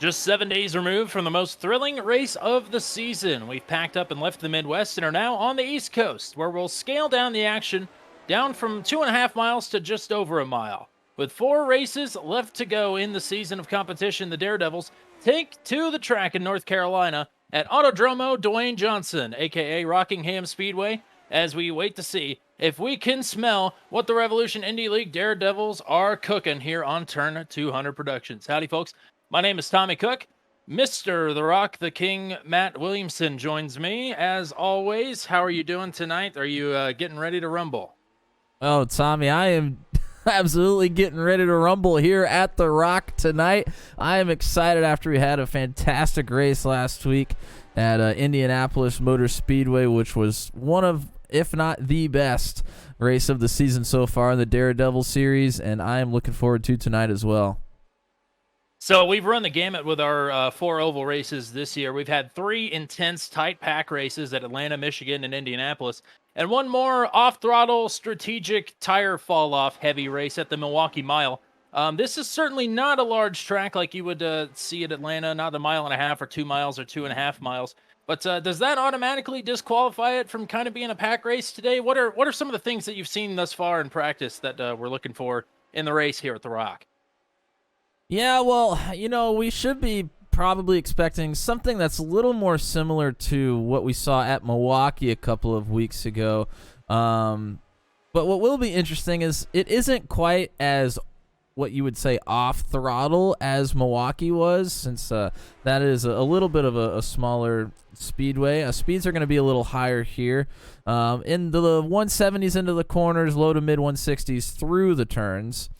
Just 7 days removed from the most thrilling race of the season, we've packed up and left the Midwest and are now on the East Coast, where we'll scale down the action down from 2.5 miles to just over a mile. With 4 races left to go in the season of competition, the Daredevils take to the track in North Carolina at Autodromo Dwayne Johnson, aka Rockingham Speedway, as we wait to see if we can smell what the Revolution Indie League Daredevils are cooking here on Turn 200 Productions. Howdy, folks. My name is Tommy Cook. Mr. The Rock, the King, Matt Williamson joins me. As always, how are you doing tonight? Are you getting ready to rumble? Oh, Tommy, I am absolutely getting ready to rumble here at The Rock tonight. I am excited after we had a fantastic race last week at Indianapolis Motor Speedway, which was one of, if not the best race of the season so far in the Daredevil series, and I am looking forward to tonight as well. So we've run the gamut with our 4 oval races this year. We've had 3 intense tight pack races at Atlanta, Michigan, and Indianapolis, and one more off-throttle strategic tire fall-off heavy race at the Milwaukee Mile. This is certainly not a large track like you would see at Atlanta, not a mile and a half or 2 miles or 2.5 miles. But does that automatically disqualify it from kind of being a pack race today? What are some of the things that you've seen thus far in practice that we're looking for in the race here at the Rock? Yeah, well, we should be probably expecting something that's a little more similar to what we saw at Milwaukee a couple of weeks ago. But what will be interesting is it isn't quite as what you would say off throttle as Milwaukee was, since that is a little bit of a smaller speedway. Speeds are going to be a little higher here. In the 170s into the corners, low to mid 160s through the turns.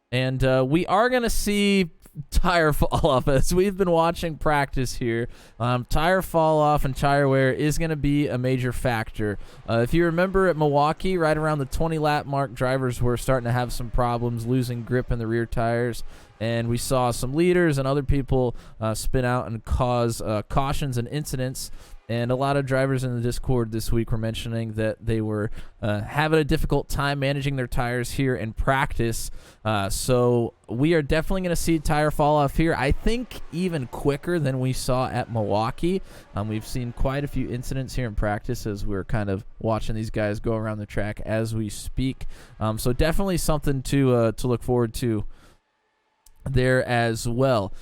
And we are going to see tire fall off as we've been watching practice here. Tire fall off and tire wear is going to be a major factor. If you remember at Milwaukee, right around the 20 lap mark, drivers were starting to have some problems losing grip in the rear tires. And we saw some leaders and other people spin out and cause cautions and incidents. And a lot of drivers in the Discord this week were mentioning that they were having a difficult time managing their tires here in practice. So we are definitely going to see tire fall off here. I think even quicker than we saw at Milwaukee. We've seen quite a few incidents here in practice as we're kind of watching these guys go around the track as we speak. So definitely something to look forward to there as well.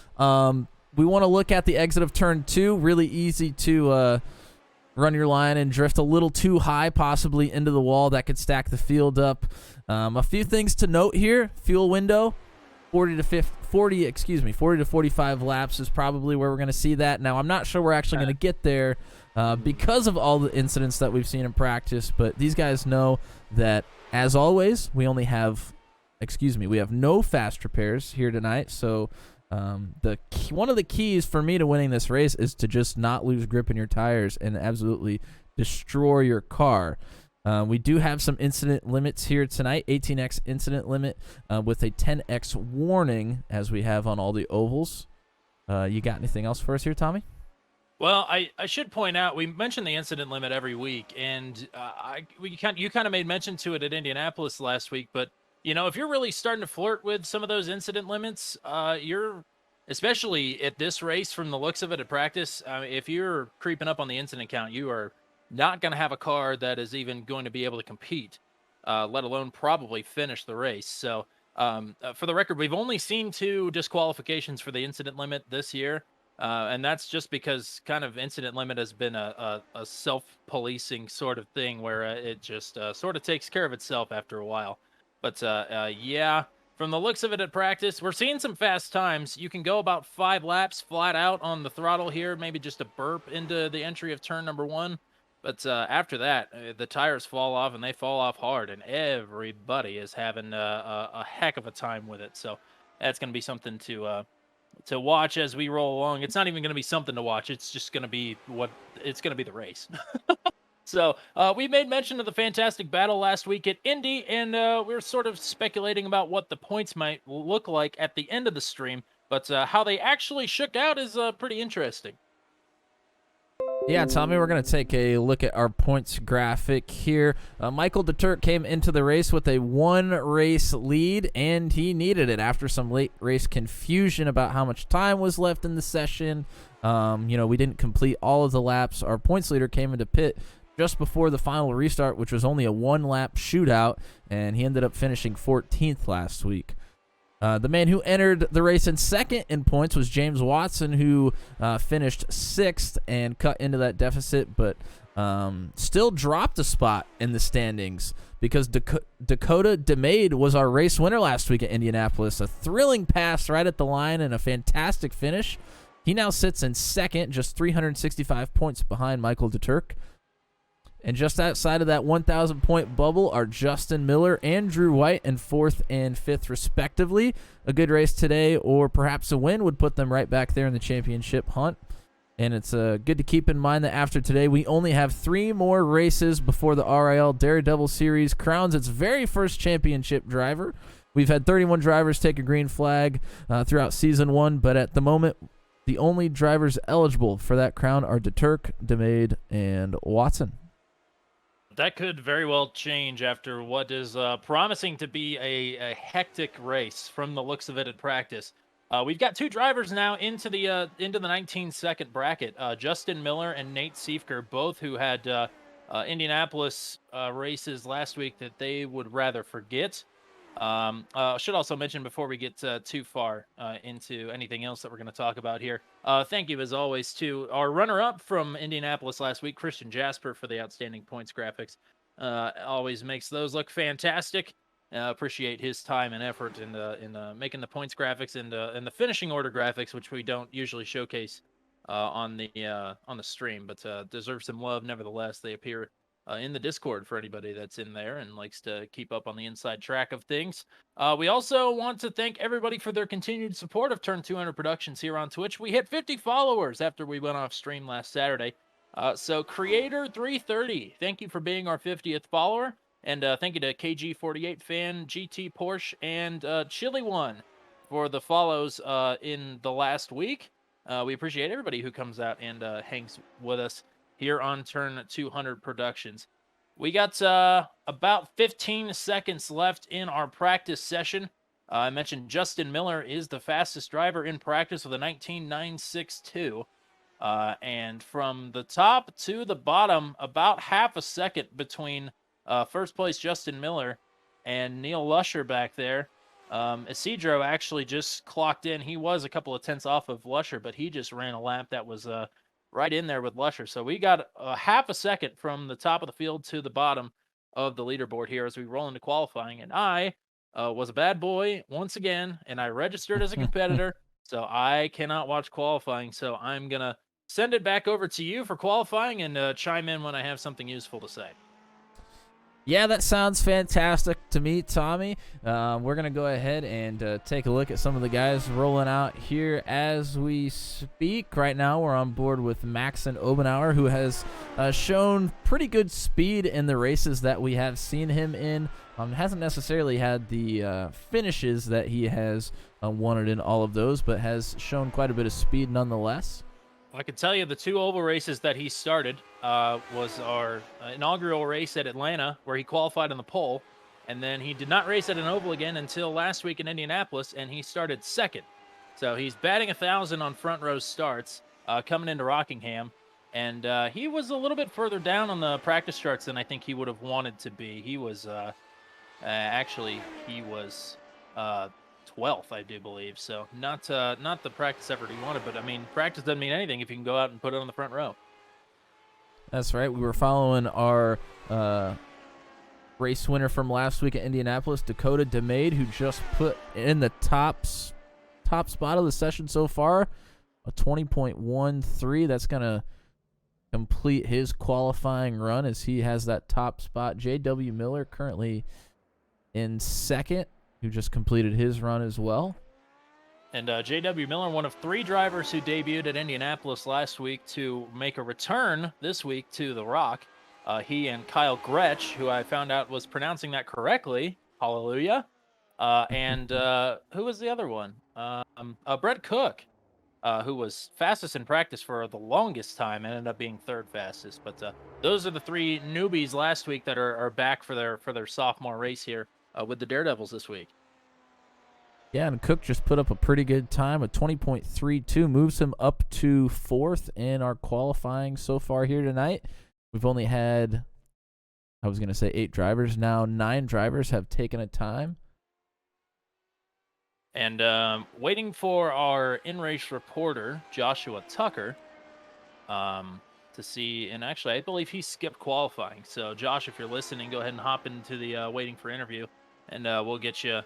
We want to look at the exit of turn 2. Really easy to run your line and drift a little too high, possibly into the wall. That could stack the field up. A few things to note here. Fuel window, 40 to 45 laps is probably where we're going to see that. Now, I'm not sure we're actually going to get there because of all the incidents that we've seen in practice, but these guys know that, as always, we have no fast repairs here tonight, so one of the keys for me to winning this race is to just not lose grip in your tires and absolutely destroy your car. We do have some incident limits here tonight, 18x incident limit with a 10x warning, as we have on all the ovals. You got anything else for us here, Tommy? Well, I should point out, we mention the incident limit every week, and you kind of made mention to it at Indianapolis last week, but if you're really starting to flirt with some of those incident limits, especially at this race, from the looks of it at practice, if you're creeping up on the incident count, you are not going to have a car that is even going to be able to compete, let alone probably finish the race. So, for the record, we've only seen 2 disqualifications for the incident limit this year, and that's just because kind of incident limit has been a self-policing sort of thing where it just sort of takes care of itself after a while. But yeah, from the looks of it at practice, we're seeing some fast times. You can go about 5 laps flat out on the throttle here, maybe just a burp into the entry of turn number 1. But after that, the tires fall off, and they fall off hard, and everybody is having a heck of a time with it. So that's going to be something to watch as we roll along. It's not even going to be something to watch. It's just going to be the race. So we made mention of the fantastic battle last week at Indy, and we're sort of speculating about what the points might look like at the end of the stream. But how they actually shook out is pretty interesting. Yeah, Tommy, we're going to take a look at our points graphic here. Michael DeTurk came into the race with a one-race lead, and he needed it after some late race confusion about how much time was left in the session. We didn't complete all of the laps. Our points leader came into pit just before the final restart, which was only a one-lap shootout, and he ended up finishing 14th last week. The man who entered the race in second in points was James Watson, who finished 6th and cut into that deficit, but still dropped a spot in the standings because Dakota DeMade was our race winner last week at Indianapolis. A thrilling pass right at the line and a fantastic finish. He now sits in second, just 365 points behind Michael DeTurk. And just outside of that 1,000-point bubble are Justin Miller and Drew White in 4th and 5th, respectively. A good race today, or perhaps a win, would put them right back there in the championship hunt. And it's good to keep in mind that after today, we only have 3 more races before the RIL Daredevil Series crowns its very first championship driver. We've had 31 drivers take a green flag throughout Season 1, but at the moment, the only drivers eligible for that crown are DeTurk, DeMade, and Watson. That could very well change after what is promising to be a hectic race from the looks of it at practice. We've got 2 drivers now into the 19-second bracket. Justin Miller and Nate Siefker, both who had Indianapolis races last week that they would rather forget. Should also mention before we get too far into anything else that we're going to talk about here. Thank you as always to our runner-up from Indianapolis last week, Christian Jasper, for the outstanding points graphics. Always makes those look fantastic. Appreciate his time and effort in making the points graphics and the finishing order graphics, which we don't usually showcase on the stream, but deserve some love nevertheless. They appear in the Discord for anybody that's in there and likes to keep up on the inside track of things. We also want to thank everybody for their continued support of Turn 200 Productions here on Twitch. We hit 50 followers after we went off stream last Saturday. So Creator330, thank you for being our 50th follower. And thank you to KG48 Fan, GT Porsche, and Chili One for the follows in the last week. We appreciate everybody who comes out and hangs with us here on Turn 200 Productions. We got about 15 seconds left in our practice session. I mentioned Justin Miller is the fastest driver in practice with a 19.962. And from the top to the bottom, about half a second between first place Justin Miller and Neil Lusher back there. Isidro actually just clocked in. He was a couple of tenths off of Lusher, but he just ran a lap that was right in there with Lusher. So we got half a second from the top of the field to the bottom of the leaderboard here as we roll into qualifying. And I was a bad boy once again, and I registered as a competitor, so I cannot watch qualifying. So I'm going to send it back over to you for qualifying and chime in when I have something useful to say. Yeah, that sounds fantastic to me, Tommy. We're going to go ahead and take a look at some of the guys rolling out here as we speak. Right now, we're on board with Maxon Obenauer, who has shown pretty good speed in the races that we have seen him in. Hasn't necessarily had the finishes that he has wanted in all of those, but has shown quite a bit of speed nonetheless. I can tell you the 2 oval races that he started was our inaugural race at Atlanta, where he qualified on the pole, and then he did not race at an oval again until last week in Indianapolis, and he started second. So he's batting 1,000 on front row starts coming into Rockingham, and he was a little bit further down on the practice charts than I think he would have wanted to be. He was actually 12th, I do believe. So not the practice effort he wanted, but I mean, practice doesn't mean anything if you can go out and put it on the front row. That's right. We were following our race winner from last week at Indianapolis, Dakota DeMade, who just put in the top spot of the session so far, a 20.13. That's going to complete his qualifying run as he has that top spot. J.W. Miller currently in second, who just completed his run as well. And J.W. Miller, one of 3 drivers who debuted at Indianapolis last week to make a return this week to the Rock. He and Kyle Gretsch, who I found out was pronouncing that correctly. Hallelujah. And who was the other one? Brett Cook. who was fastest in practice for the longest time, ended up being third fastest. But those are the three newbies last week that are back for their sophomore race here with the Daredevils this week. Yeah, and Cook just put up a pretty good time with 20.32, moves him up to fourth in our qualifying so far here tonight. We've only had, I was going to say 8 drivers. Now 9 drivers have taken a time. And waiting for our in-race reporter, Joshua Tucker, to see. And actually, I believe he skipped qualifying. So, Josh, if you're listening, go ahead and hop into the waiting for interview, and we'll get you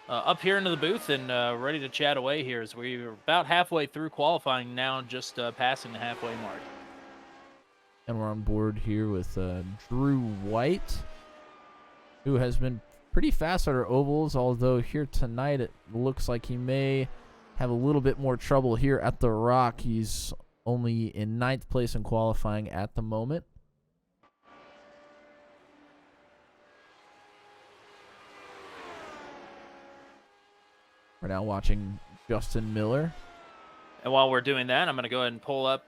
up here into the booth and ready to chat away here as we're about halfway through qualifying now, just passing the halfway mark. And we're on board here with Drew White, who has been pretty fast at our ovals, although here tonight it looks like he may have a little bit more trouble here at the Rock. He's only in 9th place in qualifying at the moment. We're now watching Justin Miller. And while we're doing that, I'm going to go ahead and pull up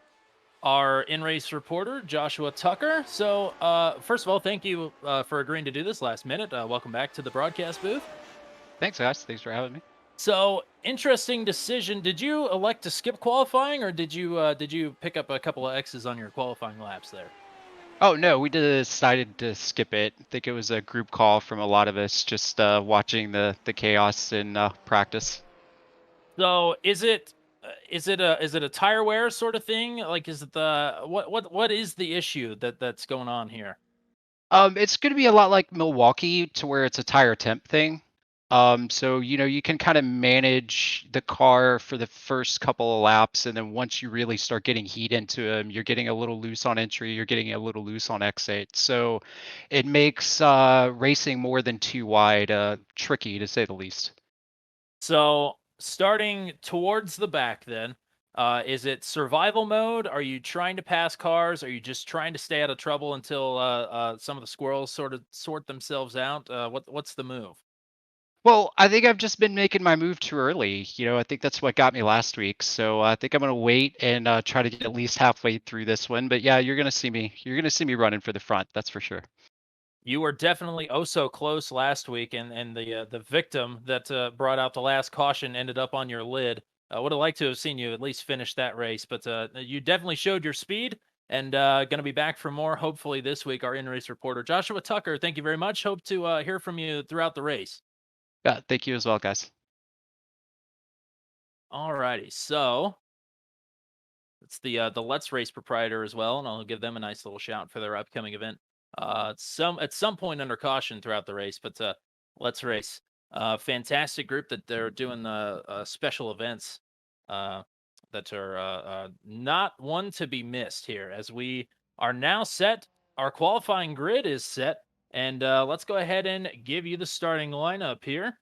our in-race reporter, Joshua Tucker. So, first of all, thank you for agreeing to do this last minute. Welcome back to the broadcast booth. Thanks, guys. Thanks for having me. So, interesting decision. Did you elect to skip qualifying, or did you pick up a couple of X's on your qualifying laps there? Oh, no, we decided to skip it. I think it was a group call from a lot of us just watching the chaos in practice. So, is it a tire wear sort of thing? Like, is it what is the issue that's going on here? It's going to be a lot like Milwaukee, to where it's a tire temp thing. So you can kind of manage the car for the first couple of laps, and then once you really start getting heat into them, you're getting a little loose on entry, you're getting a little loose on exit. So it makes racing more than 2 wide tricky, to say the least. So, starting towards the back then, is it survival mode? Are you trying to pass cars? Are you just trying to stay out of trouble until some of the squirrels sort of sort themselves out? What's the move? Well, I think I've just been making my move too early. I think that's what got me last week. So I think I'm going to wait and try to get at least halfway through this one. But yeah, you're going to see me. You're going to see me running for the front. That's for sure. You were definitely oh so close last week, and the victim that brought out the last caution ended up on your lid. Would have liked to have seen you at least finish that race, but you definitely showed your speed, and going to be back for more hopefully this week. Our in-race reporter Joshua Tucker, thank you very much. Hope to hear from you throughout the race. Yeah, thank you as well, guys. Alrighty, so it's the Let's Race proprietor as well, and I'll give them a nice little shout for their upcoming event. At some point under caution throughout the race, but Let's Race, fantastic group that they're doing the special events that are not one to be missed here. As we are now set, our qualifying grid is set, and let's go ahead and give you the starting lineup here.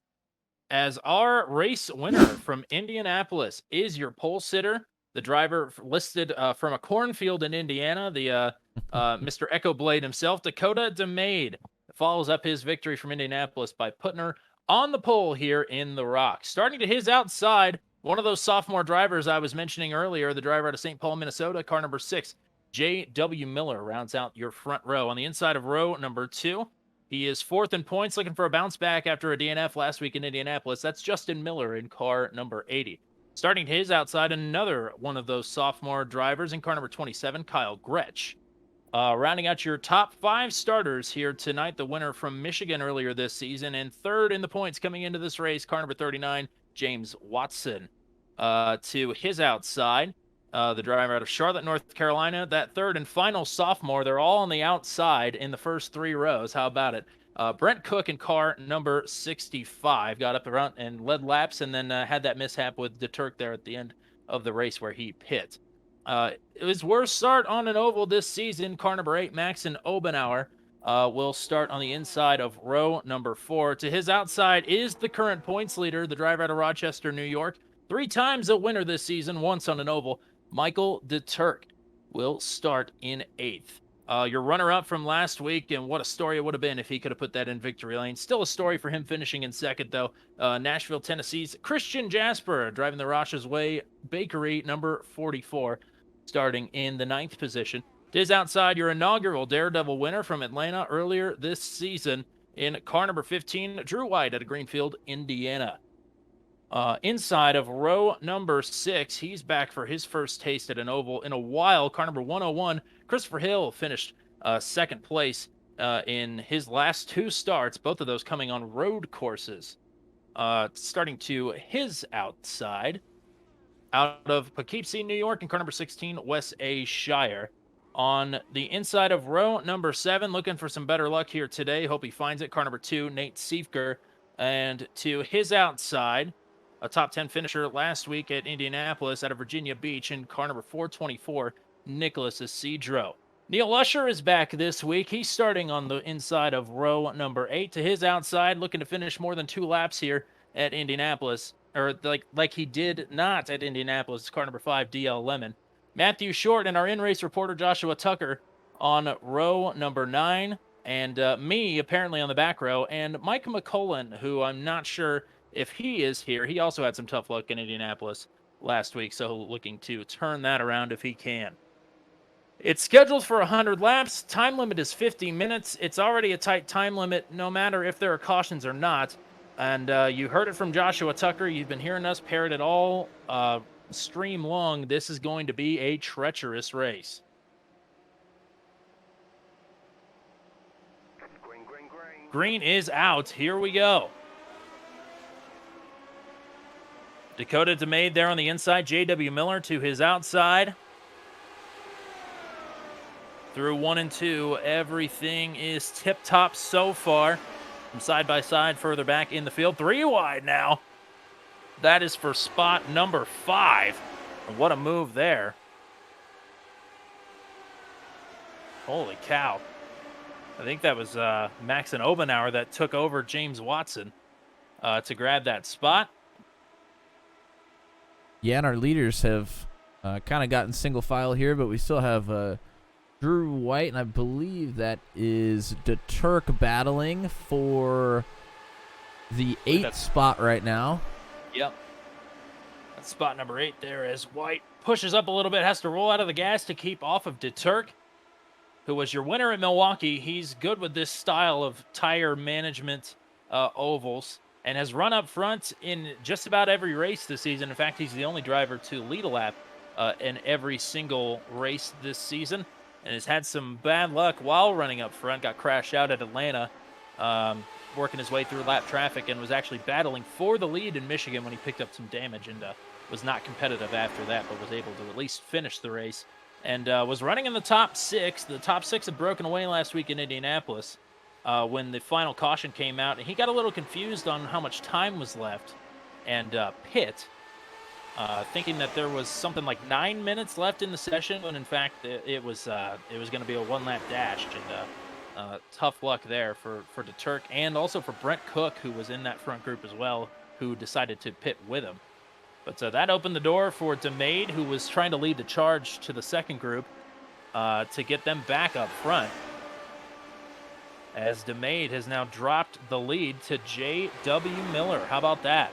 As our race winner from Indianapolis is your pole sitter, the driver listed from a cornfield in Indiana, the Mr. Echo Blade himself, Dakota DeMade, follows up his victory from Indianapolis by putting her on the pole here in the Rock. Starting to his outside, one of those sophomore drivers I was mentioning earlier, the driver out of St. Paul, Minnesota, car number 6, J.W. Miller, rounds out your front row. On the inside of row number 2, he is 4th in points, looking for a bounce back after a DNF last week in Indianapolis. That's Justin Miller in car number 80. Starting his outside, another one of those sophomore drivers in car number 27, Kyle Gretsch. Rounding out your top 5 starters here tonight, the winner from Michigan earlier this season, and 3rd in the points coming into this race, car number 39, James Watson. To his outside, the driver out of Charlotte, North Carolina, that 3rd and final sophomore. They're all on the outside in the first 3 rows. How about it? Brent Cook in car number 65 got up front and led laps, and then had that mishap with DeTurk there at the end of the race where he pit. His worst start on an oval this season, car number 8, Maxon Obenauer, will start on the inside of row number 4. To his outside is the current points leader, the driver out of Rochester, New York, 3 times a winner this season, once on an oval, Michael DeTurk will start in 8th. Your runner-up from last week, and what a story it would have been if he could have put that in victory lane. Still a story for him finishing in second, though. Nashville, Tennessee's Christian Jasper driving the Rosh's Way Bakery, number 44, starting in the 9th position. To his outside, your inaugural Daredevil winner from Atlanta earlier this season in car number 15, Drew White out of Greenfield, Indiana. Inside of row number 6, he's back for his first taste at an oval in a while. Car number 101, Christopher Hill finished second place in his last 2 starts, both of those coming on road courses. Starting to his outside, out of Poughkeepsie, New York, in car number 16, Wes A. Shire. On the inside of row number 7, looking for some better luck here today. Hope he finds it. Car number 2, Nate Siefker. And to his outside, a top 10 finisher last week at Indianapolis out of Virginia Beach in car number 424, Nicholas Isidro. Neil Usher is back this week. He's starting on the inside of row number 8. To his outside, looking to finish more than 2 laps here at Indianapolis. Or like he did not at Indianapolis. Car number 5, DL Lemon. Matthew Short and our in-race reporter Joshua Tucker on row number 9. And me, apparently, on the back row. And Mike McCullen, who I'm not sure if he is here. He also had some tough luck in Indianapolis last week, so looking to turn that around if he can. It's scheduled for 100 laps. Time limit is 50 minutes. It's already a tight time limit, no matter if there are cautions or not. And you heard it from Joshua Tucker. You've been hearing us parrot it all stream long. This is going to be a treacherous race. Green is out. Here we go. Dakota DeMade there on the inside. J.W. Miller to his outside. Through 1 and 2, everything is tip-top so far. From side by side, further back in the field. 3 wide now. That is for spot number 5. And what a move there. Holy cow. I think that was Max and Obenauer that took over James Watson to grab that spot. Yeah, and our leaders have kind of gotten single file here, but we still have Drew White, and I believe that is DeTurk battling for the 8th spot right now. Yep. That's spot number 8 there as White pushes up a little bit, has to roll out of the gas to keep off of DeTurk, who was your winner at Milwaukee. He's good with this style of tire management ovals and has run up front in just about every race this season. In fact, he's the only driver to lead a lap in every single race this season, and has had some bad luck while running up front. Got crashed out at Atlanta, working his way through lap traffic, and was actually battling for the lead in Michigan when he picked up some damage, and was not competitive after that, but was able to at least finish the race. And was running in the top 6. The top 6 had broken away last week in Indianapolis when the final caution came out, and he got a little confused on how much time was left and pit, thinking that there was something like 9 minutes left in the session, when in fact it was going to be a 1-lap dash. And tough luck there for DeTurk, and also for Brent Cook, who was in that front group as well, who decided to pit with him. But that opened the door for DeMade, who was trying to lead the charge to the second group to get them back up front. As DeMade has now dropped the lead to J.W. Miller. How about that?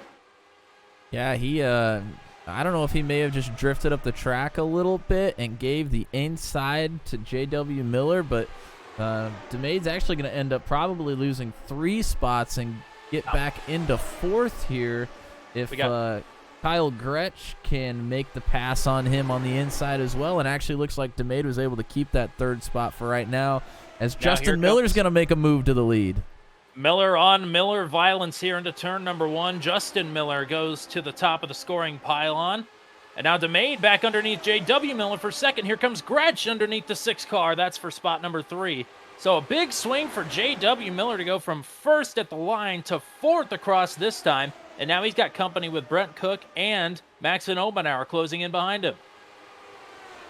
Yeah, he, I don't know if he may have just drifted up the track a little bit and gave the inside to J.W. Miller, but DeMade's actually going to end up probably losing 3 spots and get back into 4th here if Kyle Gretsch can make the pass on him on the inside as well. And actually looks like DeMade was able to keep that 3rd spot for right now, as Justin Miller's going to make a move to the lead. Miller on Miller violence here into turn number 1. Justin Miller goes to the top of the scoring pylon. And now DeMade back underneath J.W. Miller for second. Here comes Gretsch underneath the 6 car. That's for spot number 3. So a big swing for J.W. Miller to go from 1st at the line to 4th across this time. And now he's got company with Brent Cook and Max and Obenauer closing in behind him.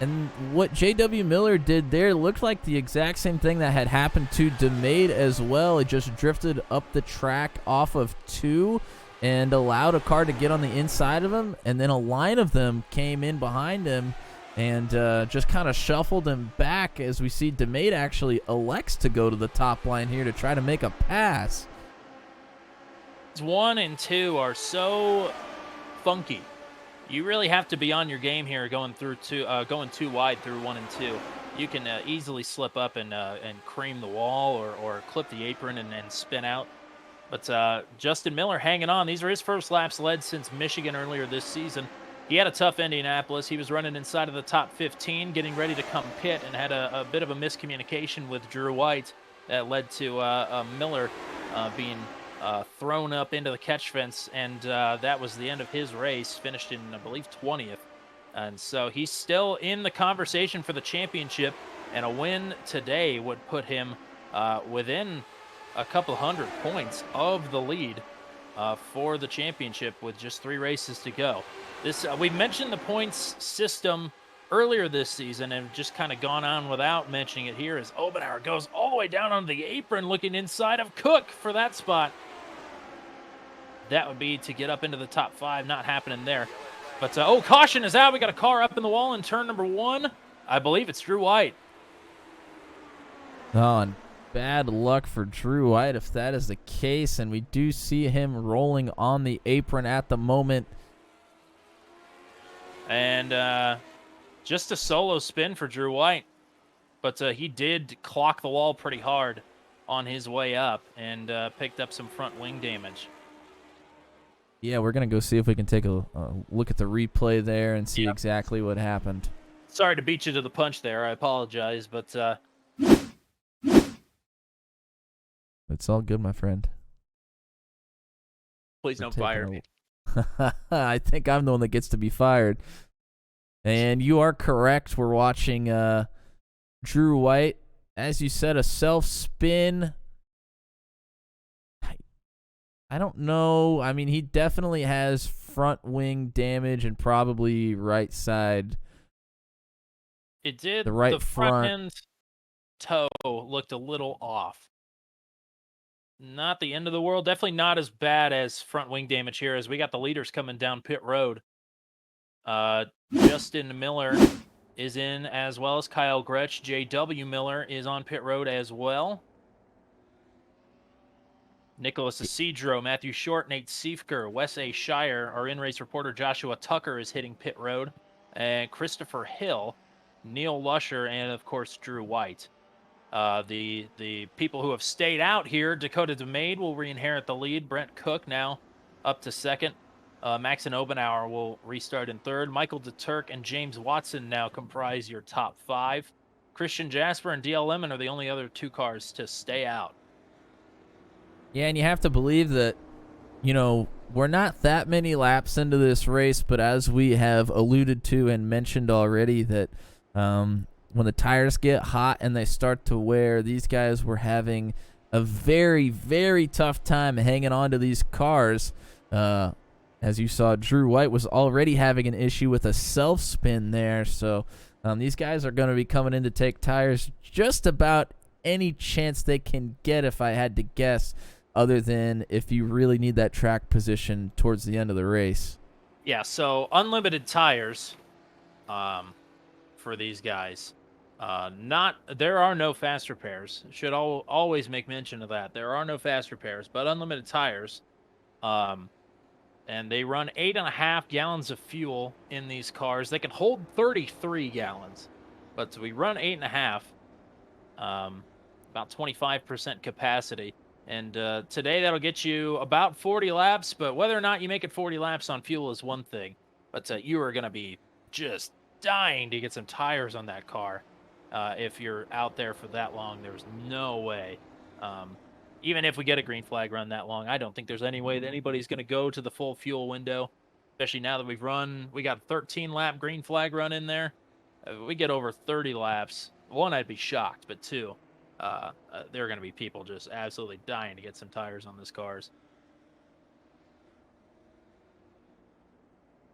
And what J.W. Miller did there looked like the exact same thing that had happened to DeMade as well. It just drifted up the track off of 2 and allowed a car to get on the inside of him, and then a line of them came in behind him and just kind of shuffled him back as we see DeMade actually elects to go to the top line here to try to make a pass. 1 and 2 are so funky. You really have to be on your game here going too wide through 1 and 2. You can easily slip up and cream the wall or clip the apron and spin out. But Justin Miller hanging on. These are his first laps led since Michigan earlier this season. He had a tough Indianapolis. He was running inside of the top 15, getting ready to come pit, and had a bit of a miscommunication with Drew White that led to Miller being thrown up into the catch fence, and that was the end of his race. Finished in, I believe, 20th. And so he's still in the conversation for the championship, and a win today would put him within a couple hundred points of the lead for the championship with just 3 races to go. We mentioned the points system earlier this season and just kind of gone on without mentioning it here, as Obenauer goes all the way down on the apron looking inside of Cook for that spot. That would be to get up into the top 5. Not happening there. But, caution is out. We got a car up in the wall in turn number 1. I believe it's Drew White. Oh, and bad luck for Drew White if that is the case. And we do see him rolling on the apron at the moment. And just a solo spin for Drew White. But he did clock the wall pretty hard on his way up and picked up some front wing damage. Yeah, we're going to go see if we can take a look at the replay there and see exactly what happened. Sorry to beat you to the punch there. I apologize, but... It's all good, my friend. Please don't fire me. I think I'm the one that gets to be fired. And you are correct. We're watching Drew White. As you said, a self-spin. I don't know. I mean, he definitely has front wing damage and probably right side. It did. The right the front end toe looked a little off. Not the end of the world. Definitely not as bad as front wing damage here, as we got the leaders coming down pit road. Justin Miller is in, as well as Kyle Gretsch. J.W. Miller is on pit road as well. Nicholas Isidro, Matthew Short, Nate Siefker, Wes A. Shire, our in-race reporter Joshua Tucker is hitting pit road, and Christopher Hill, Neil Lusher, and of course Drew White. The people who have stayed out here, Dakota DeMade will re-inherit the lead. Brent Cook now up to second. Max and Obenauer will restart in third. Michael DeTurk and James Watson now comprise your top 5. Christian Jasper and DL Lemon are the only other 2 cars to stay out. Yeah, and you have to believe that, you know, we're not that many laps into this race, but as we have alluded to and mentioned already, that when the tires get hot and they start to wear, these guys were having a very, very tough time hanging on to these cars. As you saw, Drew White was already having an issue with a self-spin there, so these guys are going to be coming in to take tires just about any chance they can get, if I had to guess, other than if you really need that track position towards the end of the race. Yeah, so unlimited tires for these guys. There are no fast repairs. Should always make mention of that. There are no fast repairs, but unlimited tires. And they run 8.5 gallons of fuel in these cars. They can hold 33 gallons, but we run 8.5. About 25% capacity. And today that'll get you about 40 laps, but whether or not you make it 40 laps on fuel is one thing. But you are going to be just dying to get some tires on that car if you're out there for that long. There's no way. Even if we get a green flag run that long, I don't think there's any way that anybody's going to go to the full fuel window, especially now that we got a 13-lap green flag run in there. We get over 30 laps. 1, I'd be shocked, but 2, there are going to be people just absolutely dying to get some tires on these cars.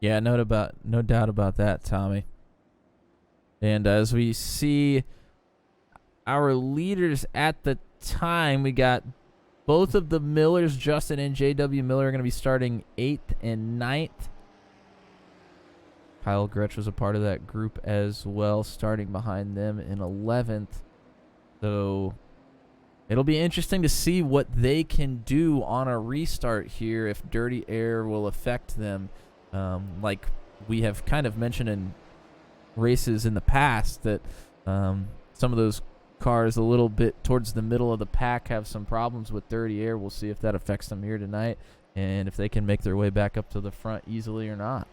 Yeah, no doubt about that, Tommy. And as we see our leaders at the time, we got both of the Millers, Justin and J.W. Miller, are going to be starting 8th and 9th. Kyle Gretsch was a part of that group as well, starting behind them in 11th. So it'll be interesting to see what they can do on a restart here, if dirty air will affect them. Like we have kind of mentioned in races in the past, that some of those cars a little bit towards the middle of the pack have some problems with dirty air. We'll see if that affects them here tonight, and if they can make their way back up to the front easily or not.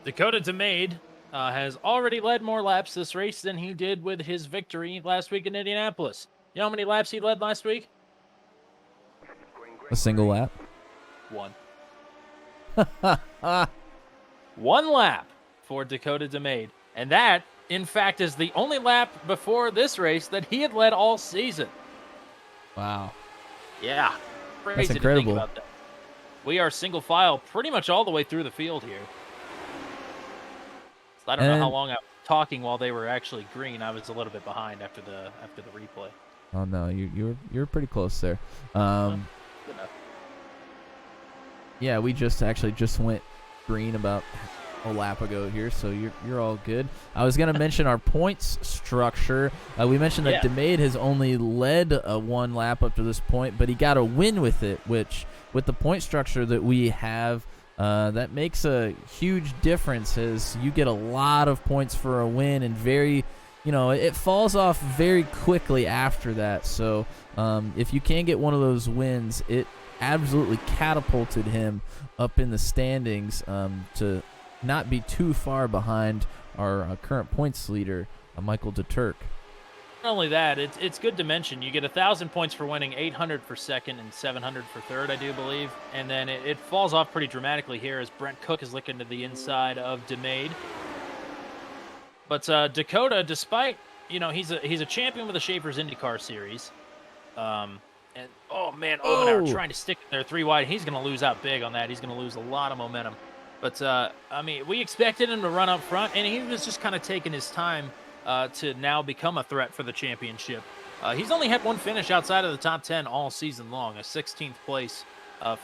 Dakota DeMade has already led more laps this race than he did with his victory last week in Indianapolis. You know how many laps he led last week? A single lap. 1. 1 lap for Dakota DeMade. And that, in fact, is the only lap before this race that he had led all season. Wow. Yeah. Crazy That's incredible. to think about that. We are single file pretty much all the way through the field here. So I don't know how long I was talking while they were actually green. I was a little bit behind after the replay. Oh no, you were pretty close there. Good enough. Yeah, we just went green about a lap ago here, so you're all good. I was gonna mention our points structure. We mentioned that DeMade has only led 1 lap up to this point, but he got a win with it, which with the point structure that we have, that makes a huge difference, as you get a lot of points for a win, and it falls off very quickly after that. So if you can get one of those wins, it absolutely catapulted him up in the standings to not be too far behind our current points leader, Michael DeTurk. Not only that, it's good to mention you get 1,000 points for winning, 800 for second, and 700 for third, I do believe. And then it falls off pretty dramatically here as Brent Cook is looking to the inside of DeMade. But Dakota, despite he's a champion with the Schaefer's IndyCar Series, and oh man, Obenauer trying to stick it there 3 wide. He's going to lose out big on that. He's going to lose a lot of momentum. But I mean, we expected him to run up front, and he was just kind of taking his time to now become a threat for the championship. He's only had 1 finish outside of the top 10 all season long, a 16th place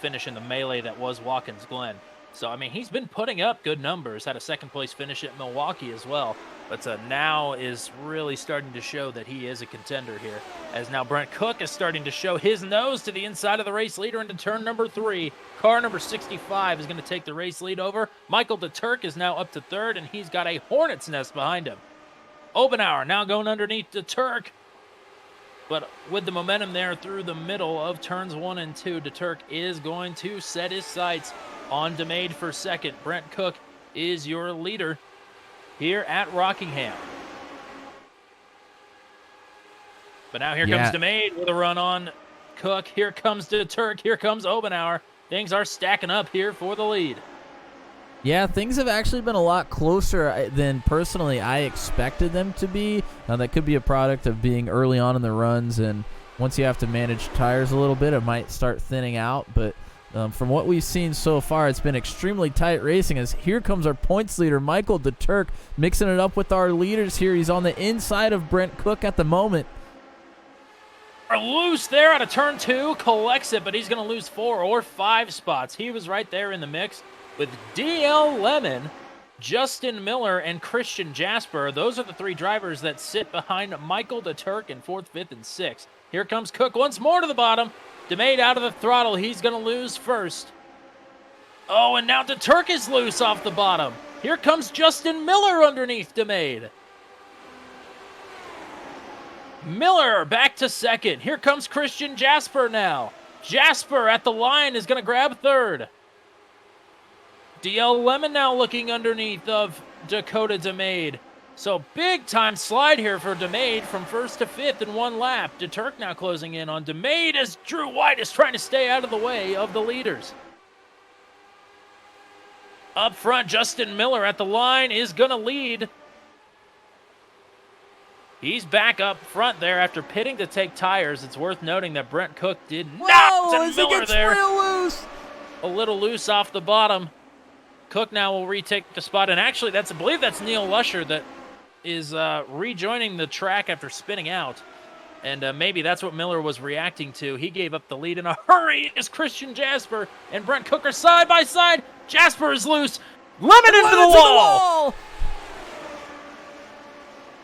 finish in the melee that was Watkins Glen. So, I mean, he's been putting up good numbers, had a 2nd place finish at Milwaukee as well, but now is really starting to show that he is a contender here, as now Brent Cook is starting to show his nose to the inside of the race leader into turn number 3. Car number 65 is going to take the race lead over. Michael DeTurk is now up to 3rd, and he's got a hornet's nest behind him. Obenauer now going underneath DeTurk, but with the momentum there through the middle of turns 1 and 2, DeTurk is going to set his sights on DeMade for 2nd. Brent Cook is your leader here at Rockingham. But now here comes DeMade with a run on Cook. Here comes DeTurk. Here comes Obenauer. Things are stacking up here for the lead. Yeah, things have actually been a lot closer than personally I expected them to be. That could be a product of being early on in the runs, and once you have to manage tires a little bit, it might start thinning out. But from what we've seen so far, it's been extremely tight racing, as here comes our points leader, Michael DeTurk, mixing it up with our leaders here. He's on the inside of Brent Cook at the moment. Are loose there out of turn 2, collects it, but he's going to lose 4 or 5 spots. He was right there in the mix with DL Lemon, Justin Miller, and Christian Jasper. Those are the 3 drivers that sit behind Michael DeTurk in 4th, 5th, and 6th. Here comes Cook once more to the bottom. DeMade out of the throttle. He's going to lose 1st. Oh, and now DeTurk is loose off the bottom. Here comes Justin Miller underneath DeMade. Miller back to 2nd. Here comes Christian Jasper now. Jasper at the line is going to grab 3rd. DL Lemon now looking underneath of Dakota DeMade. So big time slide here for DeMade from 1st to 5th in 1 lap. DeTurk now closing in on DeMade as Drew White is trying to stay out of the way of the leaders. Up front, Justin Miller at the line is going to lead. He's back up front there after pitting to take tires. It's worth noting that Brent Cook did not. And Miller there real loose. A little loose off the bottom. Cook now will retake the spot, and actually I believe that's Neil Lusher that is rejoining the track after spinning out. And maybe that's what Miller was reacting to. He gave up the lead in a hurry as Christian Jasper and Brent Cook are side by side. Jasper is loose. Lemon into the wall.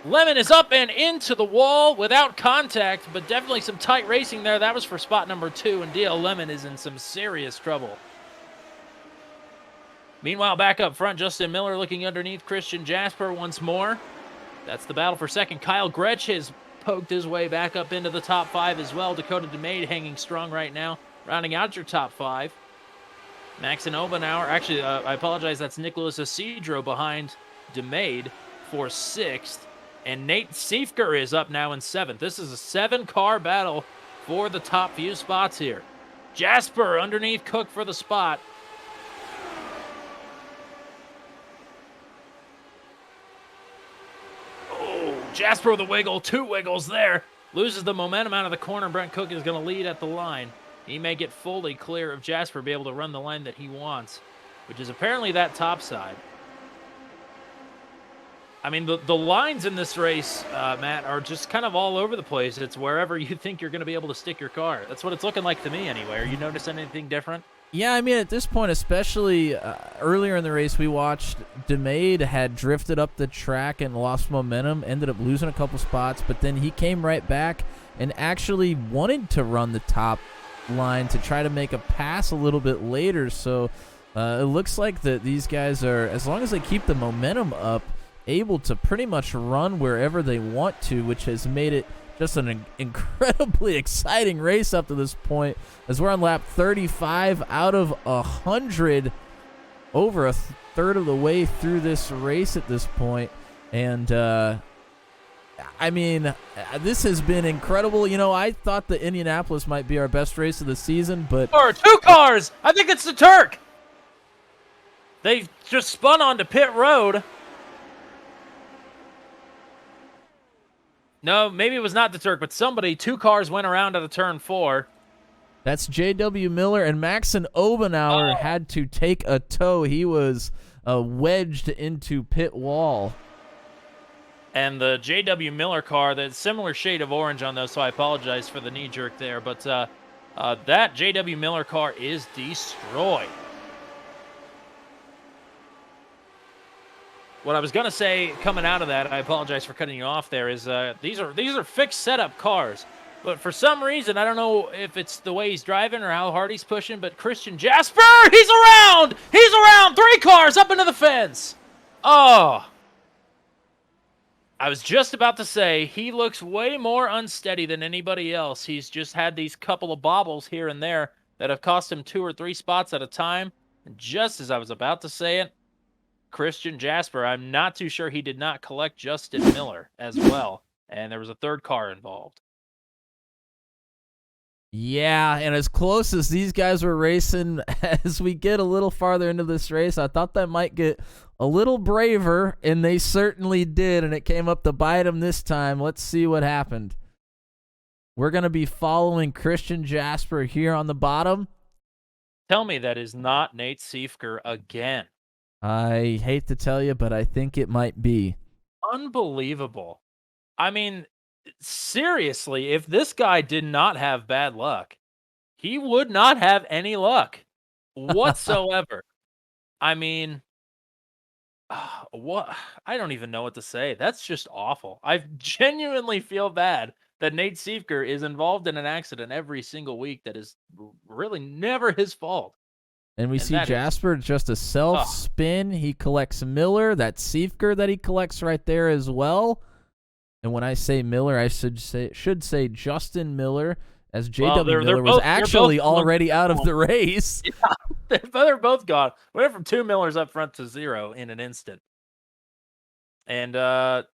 Lemon is up and into the wall without contact, but definitely some tight racing there. That was for spot number 2, and DL Lemon is in some serious trouble. Meanwhile, back up front, Justin Miller looking underneath Christian Jasper once more. That's the battle for second. Kyle Gretsch has poked his way back up into the top 5 as well. Dakota DeMade hanging strong right now, rounding out your top 5. Max and Obenauer, actually, I apologize, that's Nicholas Isidro behind DeMade for 6th. And Nate Siefker is up now in 7th. This is a 7-car battle for the top few spots here. Jasper underneath Cook for the spot. Oh, Jasper with a wiggle, 2 wiggles there. Loses the momentum out of the corner. Brent Cook is going to lead at the line. He may get fully clear of Jasper, be able to run the line that he wants, which is apparently that top side. I mean, the lines in this race, Matt, are just kind of all over the place. It's wherever you think you're going to be able to stick your car. That's what it's looking like to me anyway. Are you noticing anything different? Yeah, I mean, at this point, especially earlier in the race, we watched DeMade had drifted up the track and lost momentum, ended up losing a couple spots, but then he came right back and actually wanted to run the top line to try to make a pass a little bit later. So it looks like that these guys are, as long as they keep the momentum up, able to pretty much run wherever they want to, which has made it just an incredibly exciting race up to this point, as we're on lap 35 out of 100, over a third of the way through this race at this point. And I mean, this has been incredible. You know, I thought the Indianapolis might be our best race of the season, but 2 cars. I think it's the Turk. They just spun onto pit road. No, maybe it was not the Turk, but somebody, 2 cars went around at a turn 4. That's J.W. Miller, and Maxon Obenauer had to take a tow. He was wedged into pit wall. And the J.W. Miller car, the similar shade of orange on those, so I apologize for the knee jerk there, but that J.W. Miller car is destroyed. What I was going to say coming out of that, I apologize for cutting you off there, is these are fixed setup cars. But for some reason, I don't know if it's the way he's driving or how hard he's pushing, but Christian Jasper, he's around! He's around! 3 cars up into the fence! Oh! I was just about to say, he looks way more unsteady than anybody else. He's just had these couple of bobbles here and there that have cost him 2 or 3 spots at a time. And just as I was about to say it, Christian Jasper, I'm not too sure he did not collect Justin Miller as well. And there was a 3rd car involved. Yeah, and as close as these guys were racing, as we get a little farther into this race, I thought that might get a little braver, and they certainly did, and it came up to bite them this time. Let's see what happened. We're going to be following Christian Jasper here on the bottom. Tell me that is not Nate Siefker again. I hate to tell you, but I think it might be. Unbelievable. I mean, seriously, if this guy did not have bad luck, he would not have any luck whatsoever. I mean, what? I don't even know what to say. That's just awful. I genuinely feel bad that Nate Siefker is involved in an accident every single week that is really never his fault. And we see Jasper just a self-spin. He collects Miller. That's Siefker that he collects right there as well. And when I say Miller, I should say Justin Miller, as J.W. Miller was actually already out of the race. Yeah, they're both gone. Went from 2 Millers up front to 0 in an instant. And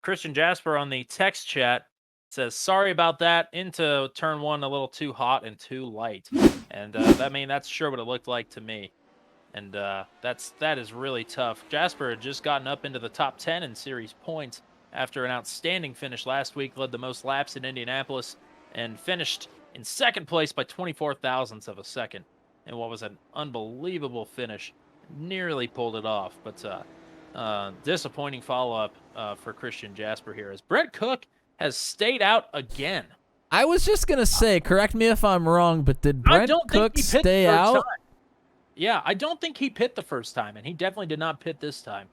Christian Jasper on the text chat says, sorry about that. Into turn 1 a little too hot and too light. And that's sure what it looked like to me. And that is really tough. Jasper had just gotten up into the top 10 in series points after an outstanding finish last week, led the most laps in Indianapolis, and finished in 2nd place by 24 thousandths of a second. And what was an unbelievable finish. Nearly pulled it off, but disappointing follow-up for Christian Jasper here, as Brent Cook has stayed out again. I was just gonna say, correct me if I'm wrong, but did I Brent don't think Cook he pit the stay first out? time. Yeah, I don't think he pit the first time, and he definitely did not pit this time,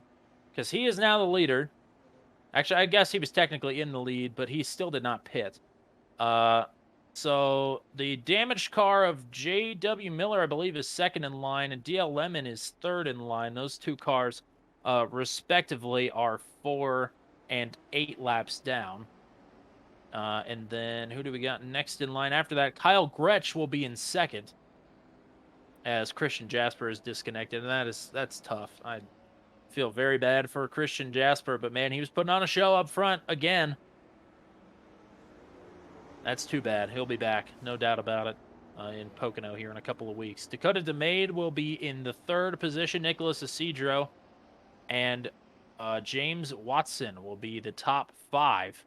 because he is now the leader. Actually, I guess he was technically in the lead, but he still did not pit. So the damaged car of J.W. Miller, I believe, is second in line, and DL Lemon is third in line. Those two cars, respectively, are 4 and 8 laps down. And then who do we got next in line after that? Kyle Gretsch will be in second, as Christian Jasper is disconnected, and that's tough. I feel very bad for Christian Jasper, but man, he was putting on a show up front again. That's too bad. He'll be back, no doubt about it, in Pocono here in a couple of weeks. Dakota DeMade will be in the third position. Nicholas Isidro and James Watson will be the top 5.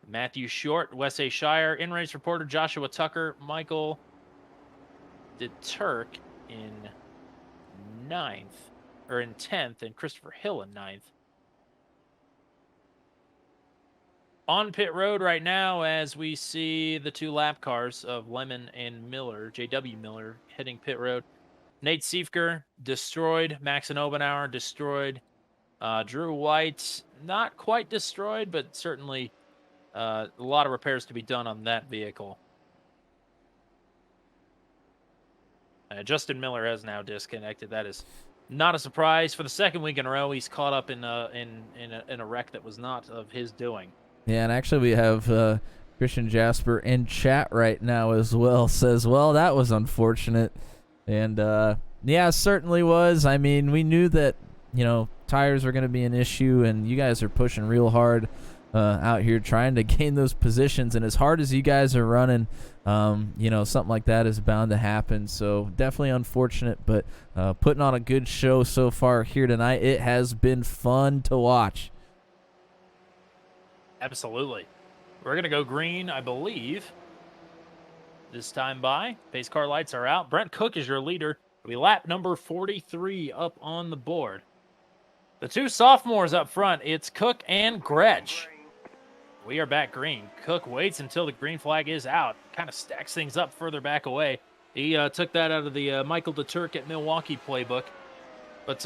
Matthew Short, Wes A. Shire, in-race reporter Joshua Tucker, Michael DeTurk in 10th, and Christopher Hill in 9th. On pit road right now, as we see the 2 lap cars of Lemon and Miller, J.W. Miller, hitting pit road. Nate Siefker, destroyed. Max and Obenauer, destroyed. Drew White, not quite destroyed, but certainly a lot of repairs to be done on that vehicle. Justin Miller has now disconnected. That is not a surprise. For the second week in a row, he's caught up in a wreck that was not of his doing. Yeah, and actually we have Christian Jasper in chat right now as well. Says, well, that was unfortunate. And, yeah, certainly was. I mean, we knew that, tires were going to be an issue, and you guys are pushing real hard out here trying to gain those positions. And as hard as you guys are running, something like that is bound to happen. So definitely unfortunate, but putting on a good show so far here tonight. It has been fun to watch. Absolutely. We're going to go green, I believe, this time by. Pace car lights are out. Brent Cook is your leader. It'll be lap number 43 up on the board. The 2 sophomores up front, it's Cook and Gretsch. We are back green. Cook waits until the green flag is out. Kind of stacks things up further back away. He took that out of the Michael DeTurk at Milwaukee playbook. But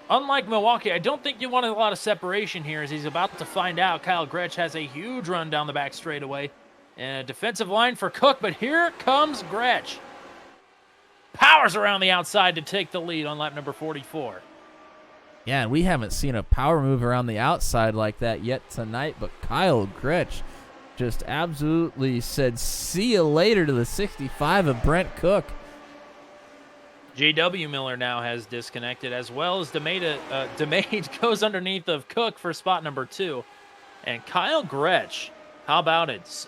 unlike Milwaukee, I don't think you want a lot of separation here, as he's about to find out. Kyle Gretsch has a huge run down the back straightaway. And a defensive line for Cook, but here comes Gretsch. Powers around the outside to take the lead on lap number 44. Yeah, and we haven't seen a power move around the outside like that yet tonight, but Kyle Gretsch just absolutely said, see you later to the 65 of Brent Cook. J.W. Miller now has disconnected, as well as DeMade goes underneath of Cook for spot number 2. And Kyle Gretsch, how about it?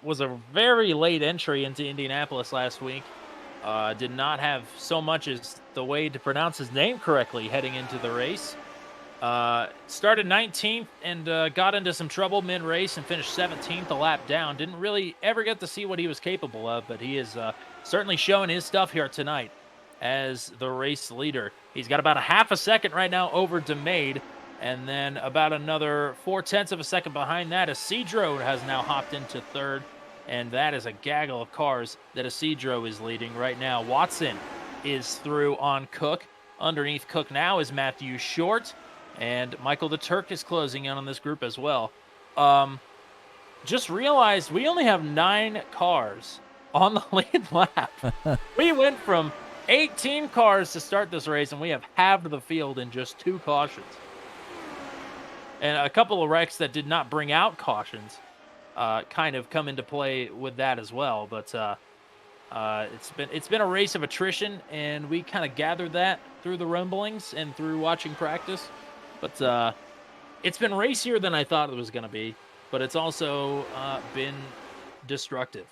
Was a very late entry into Indianapolis last week. Did not have so much as the way to pronounce his name correctly heading into the race. Started 19th and got into some trouble mid-race and finished 17th a lap down. Didn't really ever get to see what he was capable of, but he is certainly showing his stuff here tonight as the race leader. He's got about a half a second right now over DeMade, and then about another 0.4 of a second behind that. Isidro has now hopped into third, and that is a gaggle of cars that Isidro is leading right now. Watson is through on Cook. Underneath Cook now is Matthew Short, and Michael DeTurk is closing in on this group as well. Just realized we only have 9 cars on the lead lap. We went from 18 cars to start this race, and we have halved the field in just 2 cautions. And a couple of wrecks that did not bring out cautions kind of come into play with that as well. But it's been a race of attrition, and we kind of gathered that through the rumblings and through watching practice. But it's been racier than I thought it was going to be, but it's also been destructive.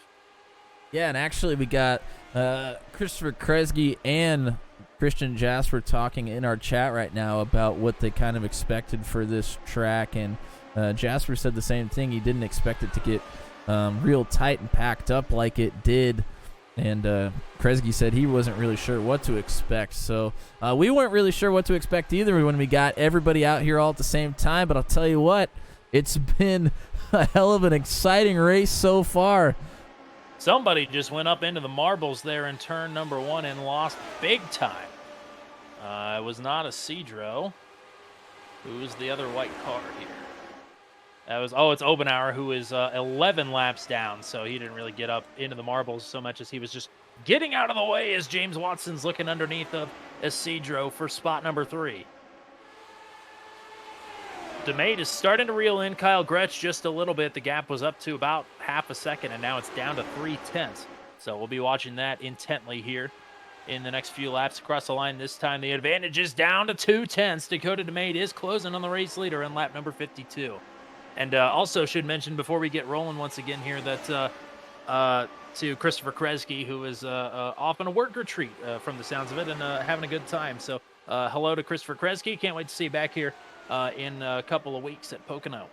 Yeah, and actually we got Christopher Kresge and Christian Jasper talking in our chat right now about what they kind of expected for this track, and Jasper said the same thing. He didn't expect it to get real tight and packed up like it did, and Kresge said he wasn't really sure what to expect. So we weren't really sure what to expect either when we got everybody out here all at the same time, but I'll tell you what, it's been a hell of an exciting race so far. Somebody just went up into the marbles there in turn number 1 and lost big time. It was not a Cedro. Who's the other white car here? That was, it's Obenauer, who is 11 laps down, so he didn't really get up into the marbles so much as he was just getting out of the way as James Watson's looking underneath of Cedro for spot number 3. DeMade is starting to reel in Kyle Gretsch just a little bit. The gap was up to about half a second, and now it's down to 0.3. So we'll be watching that intently here in the next few laps across the line. This time the advantage is down to 0.2. Dakota DeMade is closing on the race leader in lap number 52. And also should mention before we get rolling once again here that to Christopher Kresge, who is off on a work retreat from the sounds of it and having a good time. So hello to Christopher Kresge. Can't wait to see you back here in a couple of weeks at Pocono.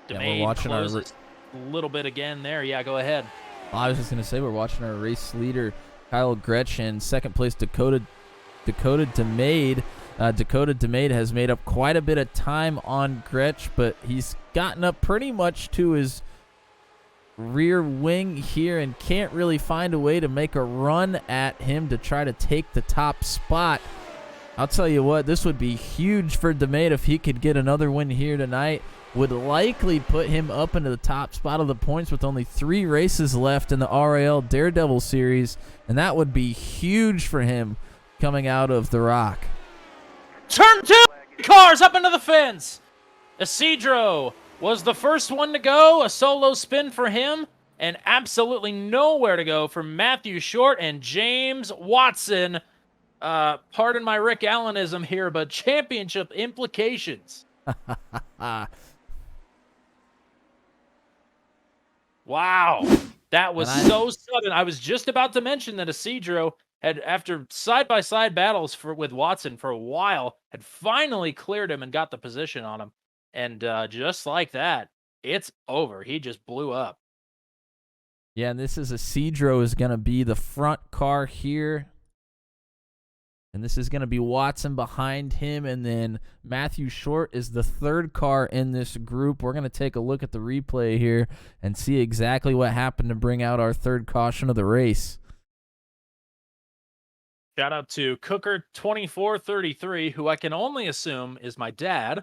Yeah, we're watching a little bit again there. Yeah, go ahead. I was just going to say we're watching our race leader, Kyle Gretsch, and second place, Dakota DeMade. Dakota DeMade has made up quite a bit of time on Gretsch, but he's gotten up pretty much to his rear wing here and can't really find a way to make a run at him to try to take the top spot. I'll tell you what, this would be huge for DeMade if he could get another win here tonight. Would likely put him up into the top spot of the points with only 3 races left in the RIL Daredevil series, and that would be huge for him coming out of the Rock. Turn 2! Cars up into the fence! Isidro was the first one to go. A solo spin for him. And absolutely nowhere to go for Matthew Short and James Watson. Pardon my Rick Allenism here, but championship implications. Wow. That was so sudden. I was just about to mention that Isidro had, after side-by-side battles with Watson for a while, had finally cleared him and got the position on him. And just like that, it's over. He just blew up. Yeah, and this is Isidro is going to be the front car here. And this is going to be Watson behind him. And then Matthew Short is the third car in this group. We're going to take a look at the replay here and see exactly what happened to bring out our third caution of the race. Shout out to Cooker2433, who I can only assume is my dad,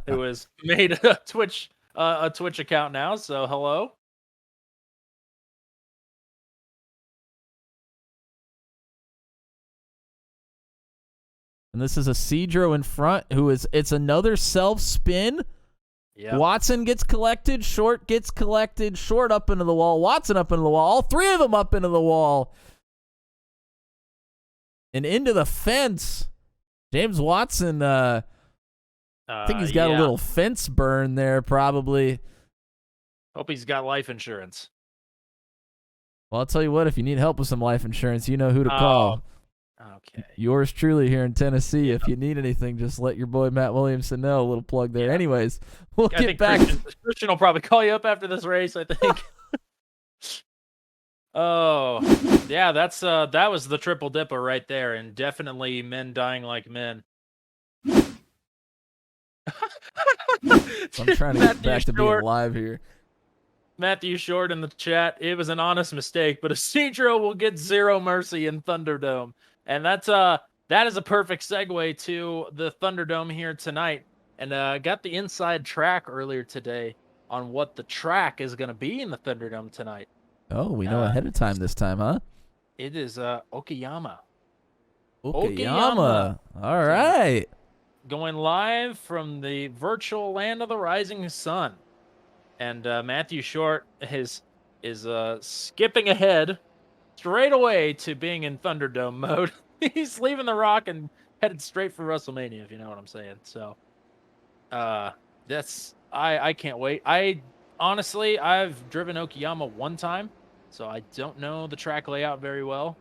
who has made a Twitch account now. So hello. And this is Isidro in front, it's another self-spin. Yep. Watson gets collected, Short gets collected, Short up into the wall, Watson up into the wall, all 3 of them up into the wall. And into the fence. James Watson, I think he's got a little fence burn there, probably. Hope he's got life insurance. Well, I'll tell you what, if you need help with some life insurance, you know who to call. Okay. Yours truly here in Tennessee. If you need anything, just let your boy Matt Williamson know. A little plug there. Yeah. Anyways, we'll get back. Christian will probably call you up after this race, I think. Oh, yeah, that was the triple dipper right there, and definitely men dying like men. I'm trying to get back to being live here. Matthew Short in the chat. It was an honest mistake, but Isidro will get 0 mercy in Thunderdome. And that is a perfect segue to the Thunderdome here tonight. And got the inside track earlier today on what the track is going to be in the Thunderdome tonight. Oh, we know ahead of time this time, huh? It is Okayama. Okayama. All right. Going live from the virtual land of the rising sun. And Matthew Short is skipping ahead straight away to being in Thunderdome mode. He's leaving the Rock and headed straight for WrestleMania, if you know what I'm saying. So that's I can't wait. Honestly, I've driven Okayama one time, so I don't know the track layout very well.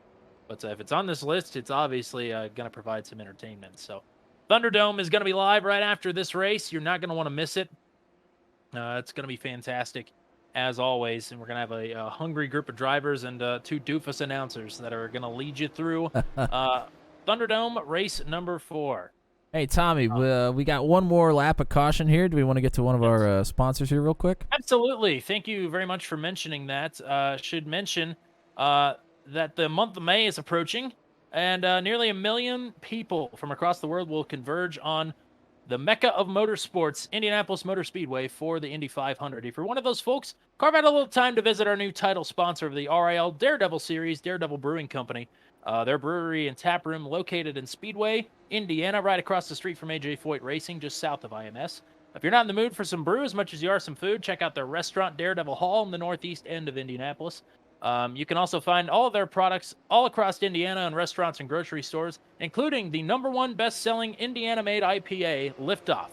But if it's on this list, it's obviously going to provide some entertainment. So Thunderdome is going to be live right after this race. You're not going to want to miss it. It's going to be fantastic, as always. And we're going to have a hungry group of drivers and 2 doofus announcers that are going to lead you through Thunderdome race number 4. Hey, Tommy, we got one more lap of caution here. Do we want to get to one of our sponsors here real quick? Absolutely. Thank you very much for mentioning that. Should mention that the month of May is approaching, and nearly 1 million people from across the world will converge on the Mecca of Motorsports, Indianapolis Motor Speedway, for the Indy 500. If you're one of those folks, carve out a little time to visit our new title sponsor of the RIL Daredevil Series, Daredevil Brewing Company. Their brewery and tap room located in Speedway, Indiana, right across the street from AJ Foyt Racing, just south of IMS. If you're not in the mood for some brew as much as you are some food, check out their restaurant, Daredevil Hall, in the northeast end of Indianapolis. You can also find all of their products all across Indiana in restaurants and grocery stores, including the #1 best-selling Indiana-made IPA, Liftoff.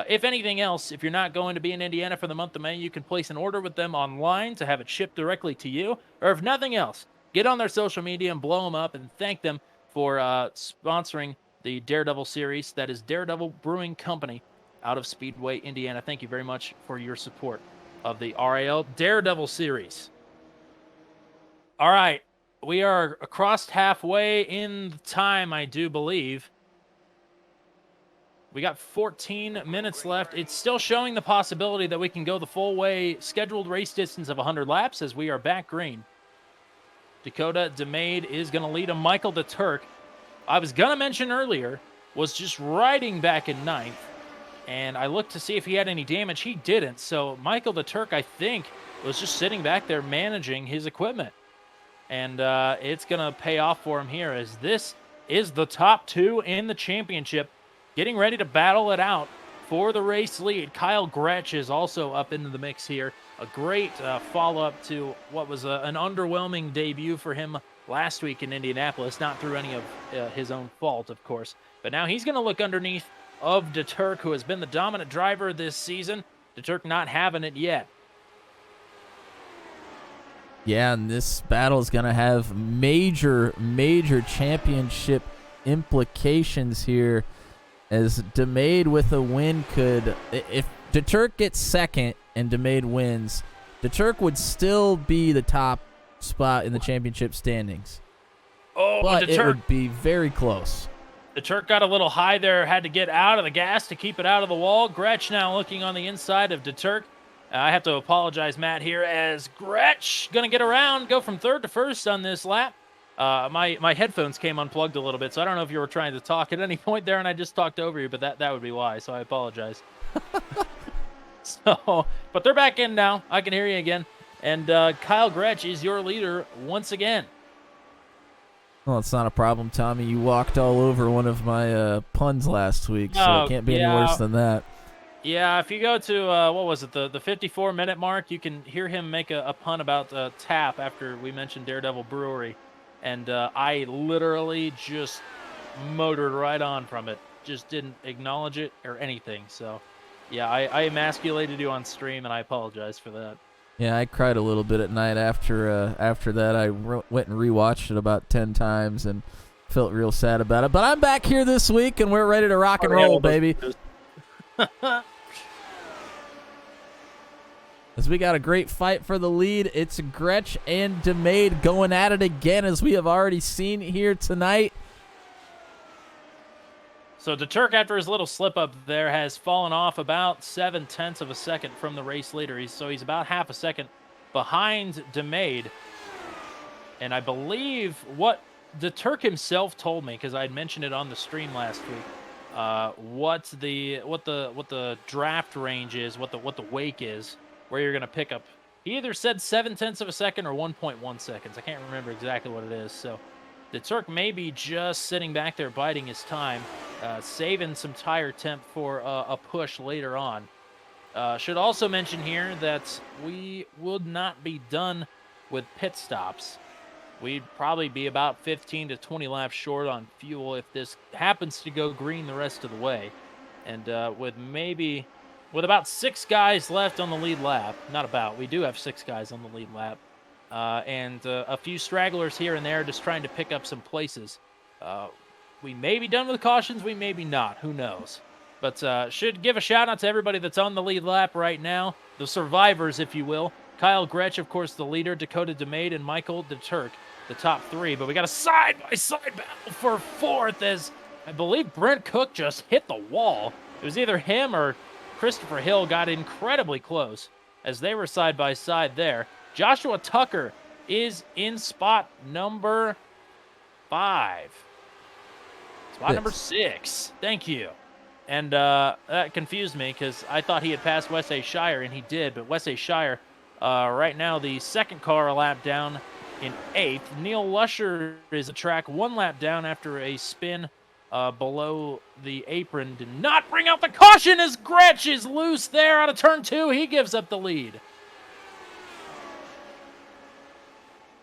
If anything else, if you're not going to be in Indiana for the month of May, you can place an order with them online to have it shipped directly to you. Or if nothing else, get on their social media and blow them up and thank them for sponsoring the Daredevil series. That is Daredevil Brewing Company out of Speedway, Indiana. Thank you very much for your support of the RIL Daredevil series. All right, we are across halfway in time, I do believe. We got 14 minutes left. It's still showing the possibility that we can go the full way scheduled race distance of 100 laps as we are back green. Dakota DeMade is going to lead a Michael DeTurk. I was going to mention earlier, was just riding back in ninth, and I looked to see if he had any damage. He didn't, so Michael DeTurk, I think, was just sitting back there managing his equipment. And it's going to pay off for him here, as this is the top two in the championship, getting ready to battle it out for the race lead. Kyle Gretsch is also up into the mix here. A great follow-up to what was an underwhelming debut for him last week in Indianapolis, not through any of his own fault, of course. But now he's going to look underneath of DeTurk, who has been the dominant driver this season. DeTurk not having it yet. Yeah, and this battle is going to have major championship implications here, as DeMade with a win could, if DeTurk gets second and DeMade wins, DeTurk would still be the top spot in the championship standings. Oh, but DeTurk, it would be very close. DeTurk got a little high there, had to get out of the gas to keep it out of the wall. Gretsch now looking on the inside of DeTurk. I have to apologize, Matt, here, as Gretsch going to get around, go from third to first on this lap. My headphones came unplugged a little bit, so I don't know if you were trying to talk at any point there, and I just talked over you, but that would be why, so I apologize. But they're back in now. I can hear you again. And Kyle Gretsch is your leader once again. Well, it's not a problem, Tommy. You walked all over one of my puns last week, so it can't be any worse than that. Yeah, if you go to, what was it, the 54-minute mark, you can hear him make a pun about tap after we mentioned Daredevil Brewery. And I literally just motored right on from it. Just didn't acknowledge it or anything. So, yeah, I emasculated you on stream, and I apologize for that. Yeah, I cried a little bit at night after that. I went and rewatched it about 10 times and felt real sad about it. But I'm back here this week, and we're ready to rock and roll, baby. As we got a great fight for the lead, it's Gretsch and DeMade going at it again, as we have already seen here tonight. So DeTurk, after his little slip-up there, has fallen off about 0.7 of a second from the race leader. He's about half a second behind DeMade. And I believe what DeTurk himself told me, because I had mentioned it on the stream last week, what the draft range is, what the wake is, where you're going to pick up. He either said 0.7 of a second or 1.1 seconds. I can't remember exactly what it is. So DeTurk may be just sitting back there biding his time, saving some tire temp for a push later on. Should also mention here that we would not be done with pit stops. We'd probably be about 15 to 20 laps short on fuel if this happens to go green the rest of the way. And with about 6 guys left on the lead lap, we do have 6 guys on the lead lap, and a few stragglers here and there just trying to pick up some places. We may be done with cautions, we may be not, who knows. But should give a shout out to everybody that's on the lead lap right now, the survivors, if you will. Kyle Gretsch, of course, the leader, Dakota DeMade, and Michael DeTurk, the top 3. But we got a side-by-side battle for 4th as I believe Brent Cook just hit the wall. It was either him or Christopher Hill got incredibly close as they were side by side there. Joshua Tucker is in spot number 5. Spot number 6. Thank you. And that confused me because I thought he had passed Wes A. Shire, and he did. But Wes A. Shire, right now, the second car a lap down in 8th. Neil Lusher is a track 1 lap down after a spin below the apron. Did not bring out the caution as Gretsch is loose there out of turn 2. He gives up the lead.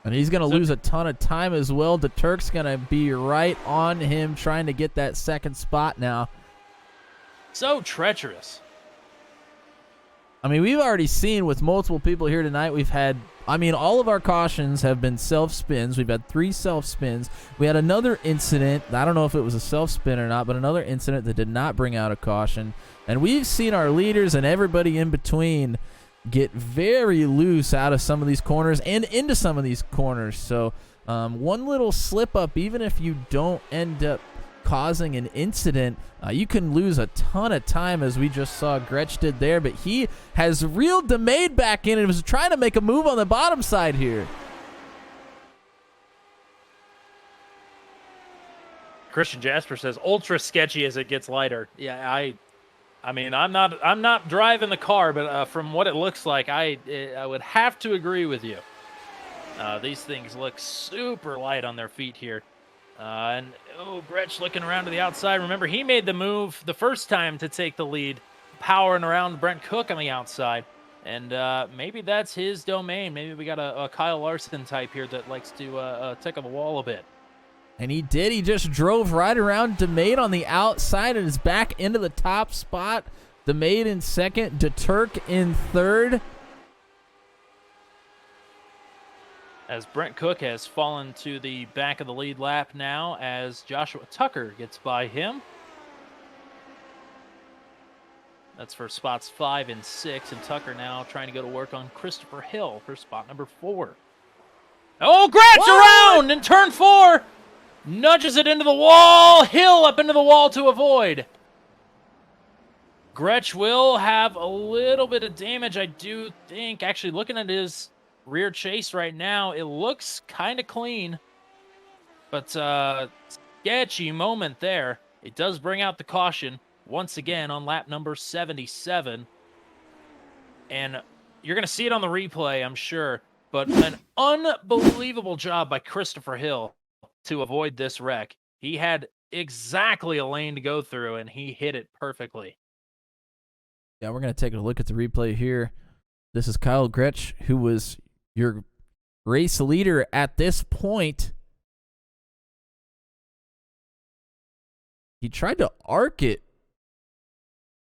And he's going to lose a ton of time as well. DeTurk's going to be right on him trying to get that second spot now. So treacherous. I mean, we've already seen with multiple people here tonight, we've had, I mean, all of our cautions have been self-spins. We've had 3 self-spins. We had another incident, I don't know if it was a self-spin or not, but another incident that did not bring out a caution. And we've seen our leaders and everybody in between get very loose out of some of these corners and into some of these corners. So one little slip up, even if you don't end up causing an incident, you can lose a ton of time, as we just saw Gretsch did there. But he has reeled DeMade back in and was trying to make a move on the bottom side here. Christian Jasper says ultra sketchy as it gets lighter. Yeah, I mean, I'm not driving the car, but from what it looks like, I would have to agree with you. These things look super light on their feet here. And Gretsch looking around to the outside. Remember, he made the move the first time to take the lead, powering around Brent Cook on the outside. And maybe that's his domain. Maybe we got a Kyle Larson type here that likes to tickle the wall a bit. And he did. He just drove right around DeMade on the outside and is back into the top spot. DeMade in second, DeTurk in third. As Brent Cook has fallen to the back of the lead lap now as Joshua Tucker gets by him. That's for spots 5 and 6, and Tucker now trying to go to work on Christopher Hill for spot number 4. Oh, Gretsch around in turn 4! Nudges it into the wall. Hill up into the wall to avoid. Gretsch will have a little bit of damage, I do think. Actually, looking at his rear chase right now, it looks kind of clean. But sketchy moment there. It does bring out the caution once again on lap number 77. And you're going to see it on the replay, I'm sure. But an unbelievable job by Christopher Hill to avoid this wreck. He had exactly a lane to go through, and he hit it perfectly. Yeah, we're going to take a look at the replay here. This is Kyle Gretsch, who was your race leader at this point. He tried to arc it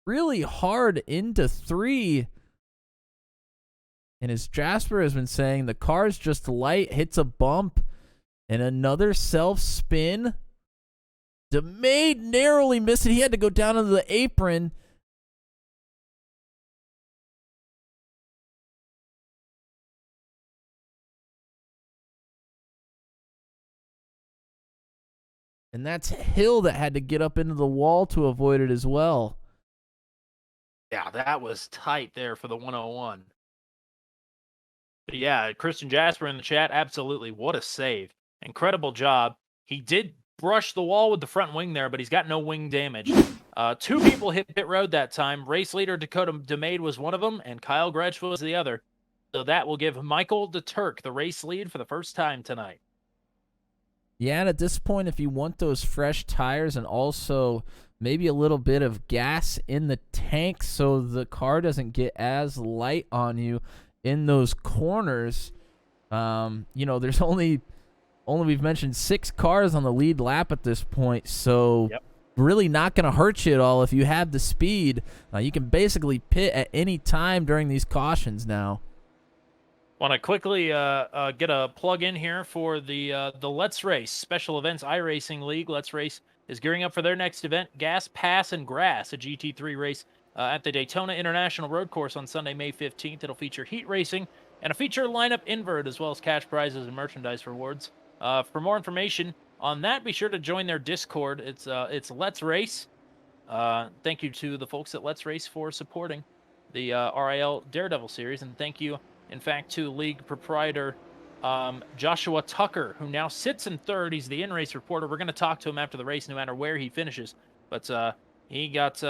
really hard into 3. And as Jasper has been saying, the car's just light, hits a bump, and another self-spin. DeMade narrowly missed it. He had to go down into the apron. And that's Hill that had to get up into the wall to avoid it as well. Yeah, that was tight there for the 101. But yeah, Christian Jasper in the chat, absolutely. What a save. Incredible job. He did brush the wall with the front wing there, but he's got no wing damage. 2 people hit pit road that time. Race leader Dakota DeMade was one of them, and Kyle Gretsch was the other. So that will give Michael DeTurk the race lead for the first time tonight. Yeah, and at this point, if you want those fresh tires and also maybe a little bit of gas in the tank so the car doesn't get as light on you in those corners, there's only we've mentioned 6 cars on the lead lap at this point, so really not going to hurt you at all if you have the speed. You can basically pit at any time during these cautions now. Want to quickly get a plug in here for the Let's Race Special Events iRacing League. Let's Race is gearing up for their next event, Gas, Pass, and Grass, a GT3 race at the Daytona International Road Course on Sunday, May 15th. It'll feature heat racing and a feature lineup invert, as well as cash prizes and merchandise rewards. For more information, on that, be sure to join their Discord. It's Let's Race. Thank you to the folks at Let's Race for supporting the RIL Daredevil series, and thank you, in fact, to league proprietor Joshua Tucker, who now sits in third. He's the in-race reporter. We're going to talk to him after the race, no matter where he finishes. But he got,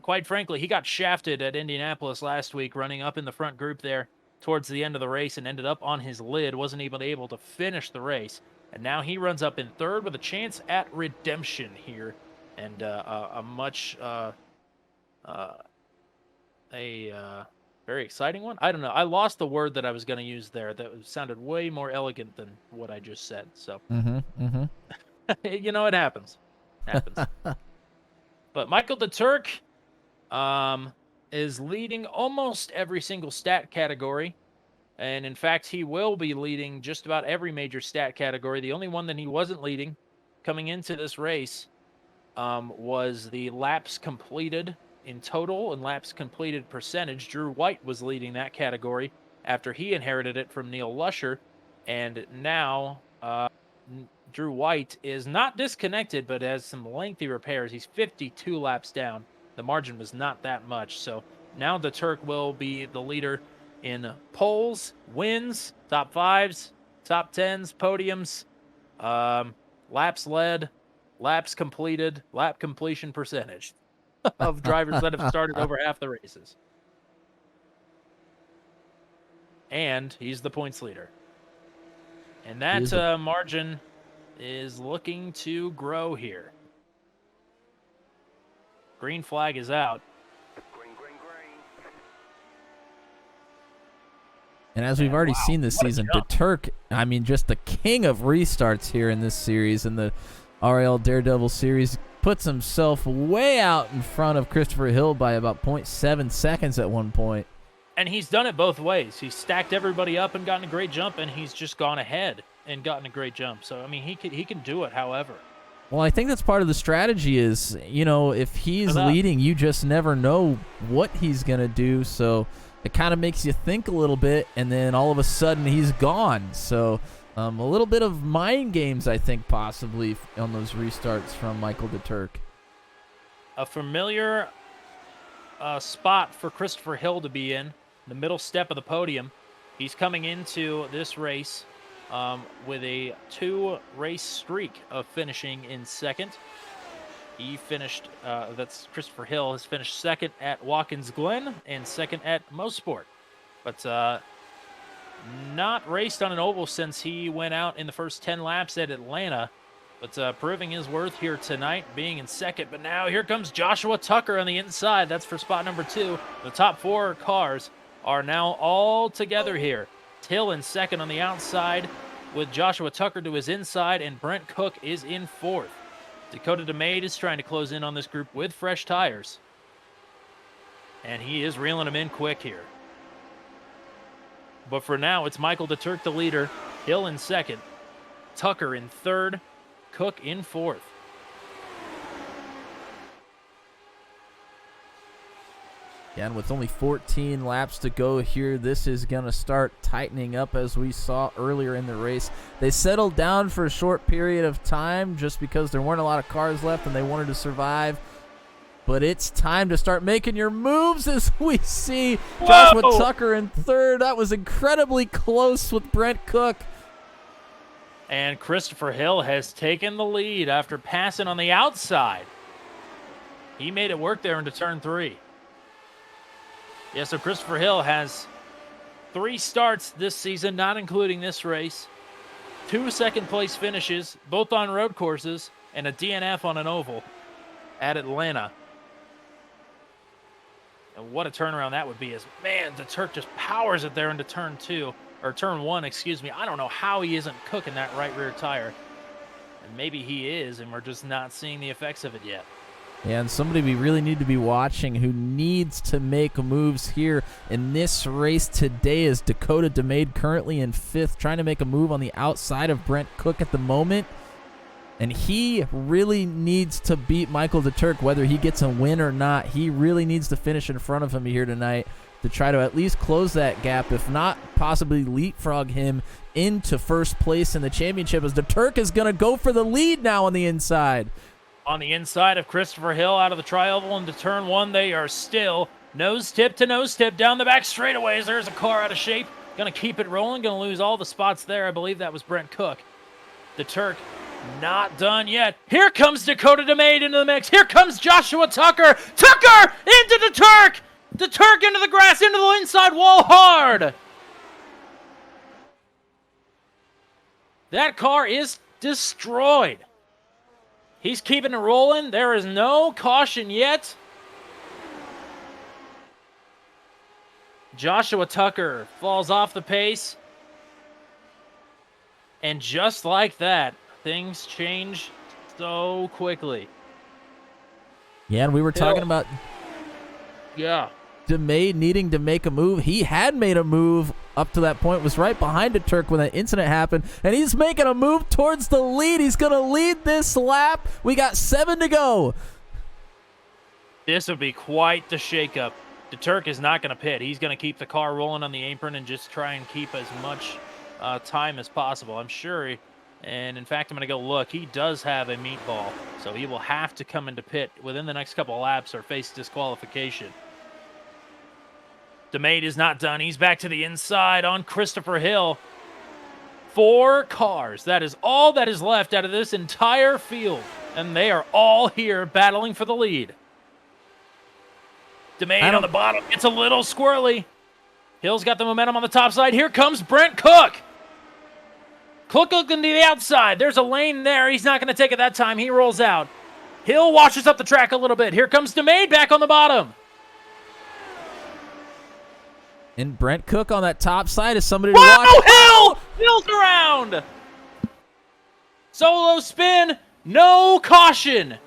quite frankly, he got shafted at Indianapolis last week, running up in the front group there towards the end of the race, and ended up on his lid. Wasn't even able to finish the race, and now he runs up in third with a chance at redemption here, and a much very exciting one. I don't know. I lost the word that I was going to use there. That sounded way more elegant than what I just said. So, you know, it happens. But Michael the Turk is leading almost every single stat category. And in fact, he will be leading just about every major stat category. The only one that he wasn't leading coming into this race was the laps completed in total and laps completed percentage. Drew White was leading that category after he inherited it from Neil Lusher. And now Drew White is not disconnected, but has some lengthy repairs. He's 52 laps down. The margin was not that much. So now the Turk will be the leader in poles, wins, top fives, top tens, podiums, laps led, laps completed, lap completion percentage of drivers that have started over half the races. And he's the points leader. And that margin is looking to grow here. Green flag is out. And as we've already seen this season, the Turk, I mean, just the king of restarts here in this series, in the RIL Daredevil series, puts himself way out in front of Christopher Hill by about 0.7 seconds at one point. And he's done it both ways. He's stacked everybody up and gotten a great jump, and he's just gone ahead and gotten a great jump. So, I mean, he can do it, however. Well, I think that's part of the strategy is, you know, if he's leading, you just never know what he's going to do. So it kind of makes you think a little bit, and then all of a sudden he's gone. So a little bit of mind games, I think, possibly on those restarts from Michael the Turk. A familiar spot for Christopher Hill to be in, the middle step of the podium. He's coming into this race with a 2-race streak of finishing in second. He finished, that's Christopher Hill, has finished second at Watkins Glen and second at Mosport. But not raced on an oval since he went out in the first 10 laps at Atlanta. But proving his worth here tonight, being in second. But now here comes Joshua Tucker on the inside. That's for spot number 2. The top 4 cars are now all together here. Hill in second on the outside with Joshua Tucker to his inside, and Brent Cook is in fourth. Dakota DeMade is trying to close in on this group with fresh tires. And he is reeling them in quick here. But for now, it's Michael the Turk, the leader. Hill in second. Tucker in third. Cook in fourth. Yeah, and with only 14 laps to go here, this is going to start tightening up as we saw earlier in the race. They settled down for a short period of time just because there weren't a lot of cars left and they wanted to survive. But it's time to start making your moves as we see Joshua Tucker in third. That was incredibly close with Brent Cook. And Christopher Hill has taken the lead after passing on the outside. He made it work there into turn 3. Yeah, so Christopher Hill has 3 starts this season, not including this race. 2 second-place finishes, both on road courses, and a DNF on an oval at Atlanta. And what a turnaround that would be. As man, the Turk just powers it there into turn 2, or turn 1, excuse me. I don't know how he isn't cooking that right rear tire. And maybe he is, and we're just not seeing the effects of it yet. Yeah, and somebody we really need to be watching who needs to make moves here in this race today is Dakota DeMade, currently in 5th, trying to make a move on the outside of Brent Cook at the moment. And he really needs to beat Michael the Turk, whether he gets a win or not. He really needs to finish in front of him here tonight to try to at least close that gap, if not possibly leapfrog him into first place in the championship, as the Turk is going to go for the lead now on the inside. On the inside of Christopher Hill out of the tri-oval into turn one, they are still nose tip to nose tip down the back straightaways. There's a car out of shape. Going to keep it rolling. Going to lose all the spots there. I believe that was Brent Cook. The Turk not done yet. Here comes Dakota DeMade into the mix. Here comes Joshua Tucker. Tucker into the Turk. The Turk into the grass, into the inside wall hard. That car is destroyed. He's keeping it rolling. There is no caution yet. Joshua Tucker falls off the pace. And just like that, things change so quickly. Yeah, and we were talking about DeMade needing to make a move. He had made a move up to that point, was right behind the Turk when that incident happened, and he's making a move towards the lead. He's going to lead this lap. We got 7 to go. This would be quite the shakeup. The Turk is not going to pit. He's going to keep the car rolling on the apron and just try and keep as much time as possible. I'm sure, and in fact, I'm going to go look. He does have a meatball, so he will have to come into pit within the next couple of laps or face disqualification. DeMade is not done. He's back to the inside on Christopher Hill. 4 cars. That is all that is left out of this entire field, and they are all here battling for the lead. DeMade on the bottom. It's a little squirrely. Hill's got the momentum on the top side. Here comes Brent Cook. Cook looking to the outside. There's a lane there. He's not going to take it that time. He rolls out. Hill washes up the track a little bit. Here comes DeMade back on the bottom. And Brent Cook on that top side is somebody to Whoa, watch. Hill! Hill's around. Solo spin. No caution.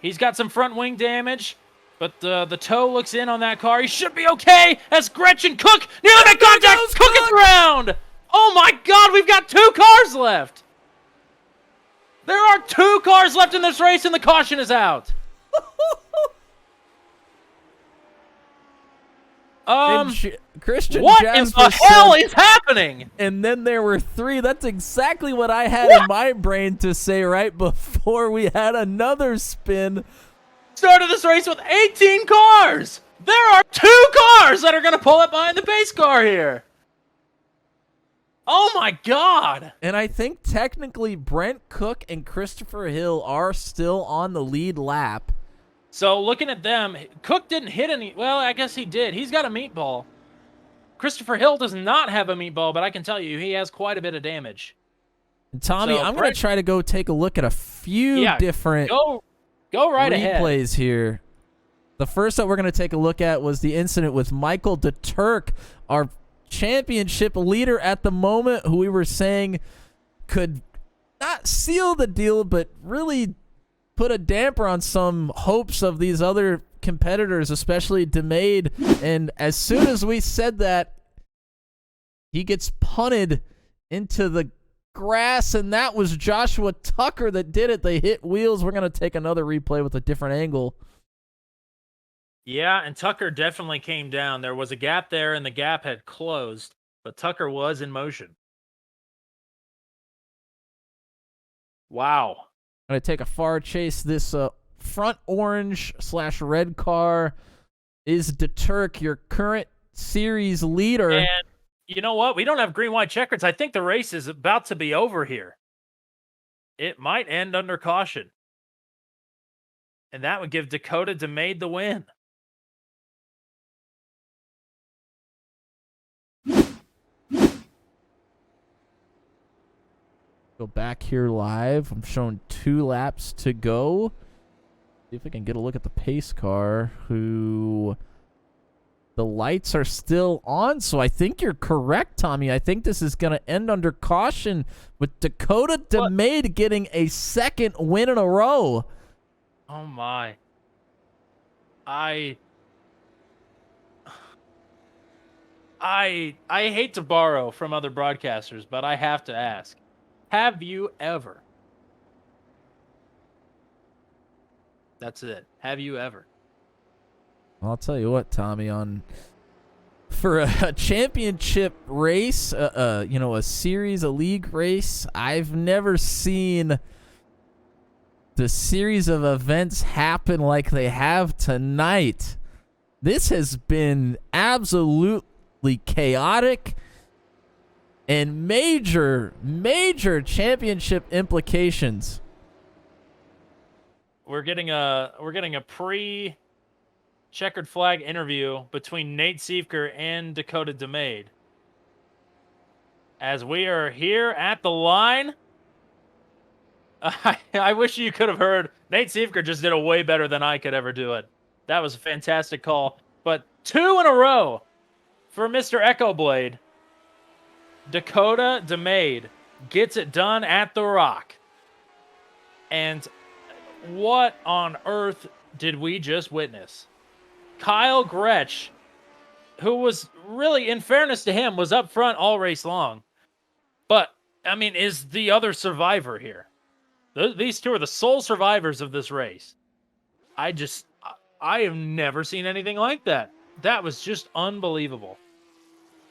He's got some front wing damage, but the toe looks in on that car. He should be okay as Gretchen Cook nearly made contact. Cook is around. Oh my God, we've got 2 cars left. There are 2 cars left in this race, and the caution is out. Christian what Jasper in the hell is happening? And then there were 3. That's exactly what I had in my brain to say right before we had another spin. Started this race with 18 cars. There are 2 cars that are going to pull up behind the pace car here. Oh my God. And I think technically Brent Cook and Christopher Hill are still on the lead lap. So looking at them, Cook didn't hit any. Well, I guess he did. He's got a meatball. Christopher Hill does not have a meatball, but I can tell you he has quite a bit of damage. And Tommy, So I'm going to try to go take a look at a few different Go right ahead. replays here. The first that we're going to take a look at was the incident with Michael DeTurk, our championship leader at the moment, who we were saying could not seal the deal, but really put a damper on some hopes of these other competitors, especially DeMade. And as soon as we said that, he gets punted into the grass, and that was Joshua Tucker that did it. They hit wheels. We're going to take another replay with a different angle. Yeah, and Tucker definitely came down. There was a gap there, and the gap had closed, but Tucker was in motion. Wow. Going to take a far chase. This front orange/red car is DeTurk, your current series leader. And you know what? We don't have green-white checkers. I think the race is about to be over here. It might end under caution. And that would give Dakota DeMade the win. Go back here live. I'm showing 2 laps to go. See if we can get a look at the pace car, who the lights are still on. So I think you're correct, Tommy. I think this is going to end under caution with Dakota DeMade getting a 2nd win in a row. Oh my. I hate to borrow from other broadcasters, but I have to ask. Have you ever? That's it. Have you ever I'll tell you what, Tommy, for a championship race, a series, a league race, I've never seen the series of events happen like they have tonight. This has been absolutely chaotic and major championship implications. We're getting a pre-checkered flag interview between Nate Siefker and Dakota DeMade. As we are here at the line, I wish you could have heard. Nate Siefker just did it way better than I could ever do it. That was a fantastic call. But 2 in a row for Mr. Echo Blade. Dakota DeMade gets it done at the Rock. And what on earth did we just witness? Kyle Gretsch, who was really, in fairness to him, was up front all race long. But, I mean, is the other survivor here. These two are the sole survivors of this race. I have never seen anything like that. That was just unbelievable.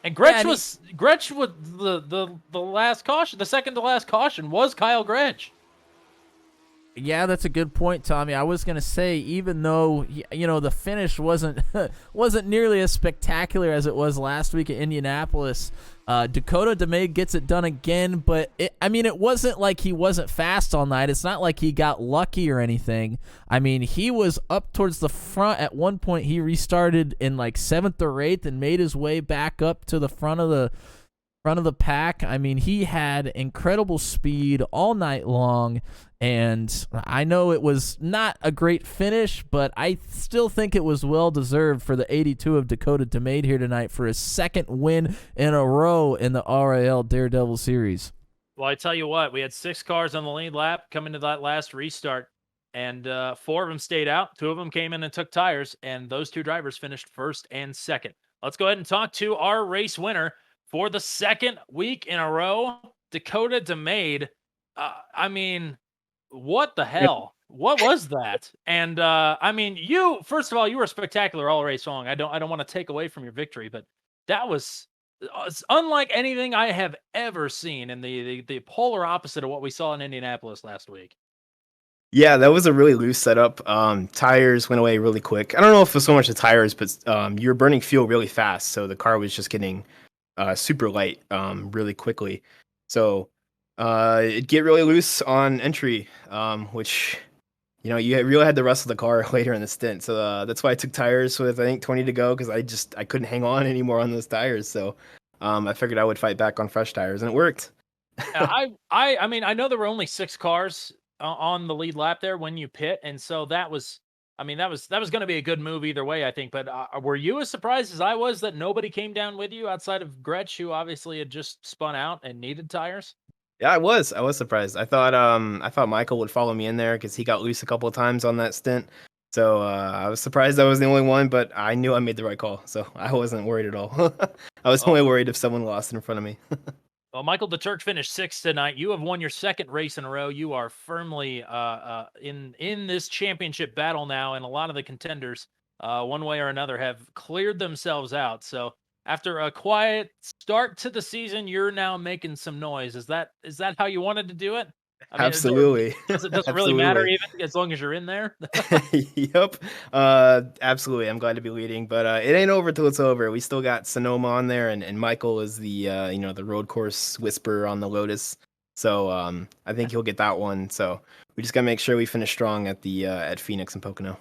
And Gretsch was the last caution, the second to last caution was Kyle Gretsch. Yeah, that's a good point, Tommy. I was gonna say, even though the finish wasn't nearly as spectacular as it was last week at Indianapolis, Dakota DeMade gets it done again. But it wasn't like he wasn't fast all night. It's not like he got lucky or anything. I mean, he was up towards the front at one point. He restarted in like 7th or 8th and made his way back up to the front of the pack. I mean, he had incredible speed all night long, and I know it was not a great finish, but I still think it was well deserved for the 82 of Dakota DeMade here tonight for his second win in a row in the RIL Daredevil series. Well, I tell you what, we had 6 cars on the lead lap coming to that last restart, and 4 of them stayed out. 2 of them came in and took tires, and those 2 drivers finished first and second. Let's go ahead and talk to our race winner for the second week in a row, Dakota DeMade. What the hell? What was that? And you, first of all, you were spectacular all race long. I don't want to take away from your victory, but that was unlike anything I have ever seen, and the polar opposite of what we saw in Indianapolis last week. Yeah, that was a really loose setup. Tires went away really quick. I don't know if it was so much the tires, but you were burning fuel really fast, so the car was just getting super light really quickly. So it'd get really loose on entry, which you really had to wrestle the car later in the stint. So that's why I took tires with I think 20 to go, because I couldn't hang on anymore on those tires. So I figured I would fight back on fresh tires, and it worked. I know there were only 6 cars on the lead lap there when you pit, and so that was going to be a good move either way, I think. But were you as surprised as I was that nobody came down with you outside of Gretsch, who obviously had just spun out and needed tires? Yeah, I was surprised. I thought Michael would follow me in there because he got loose a couple of times on that stint. So I was surprised I was the only one, but I knew I made the right call, so I wasn't worried at all. I was only worried if someone lost in front of me. Well, Michael the Turk finished 6th tonight. You have won your second race in a row. You are firmly in this championship battle now, and a lot of the contenders, one way or another, have cleared themselves out. So after a quiet start to the season, you're now making some noise. Is that how you wanted to do it? Absolutely. Does it really matter even as long as you're in there? Yep. Absolutely. I'm glad to be leading, but it ain't over till it's over. We still got Sonoma on there, and Michael is the the road course whisperer on the Lotus. So I think he'll get that one. So we just gotta make sure we finish strong at the at Phoenix and Pocono.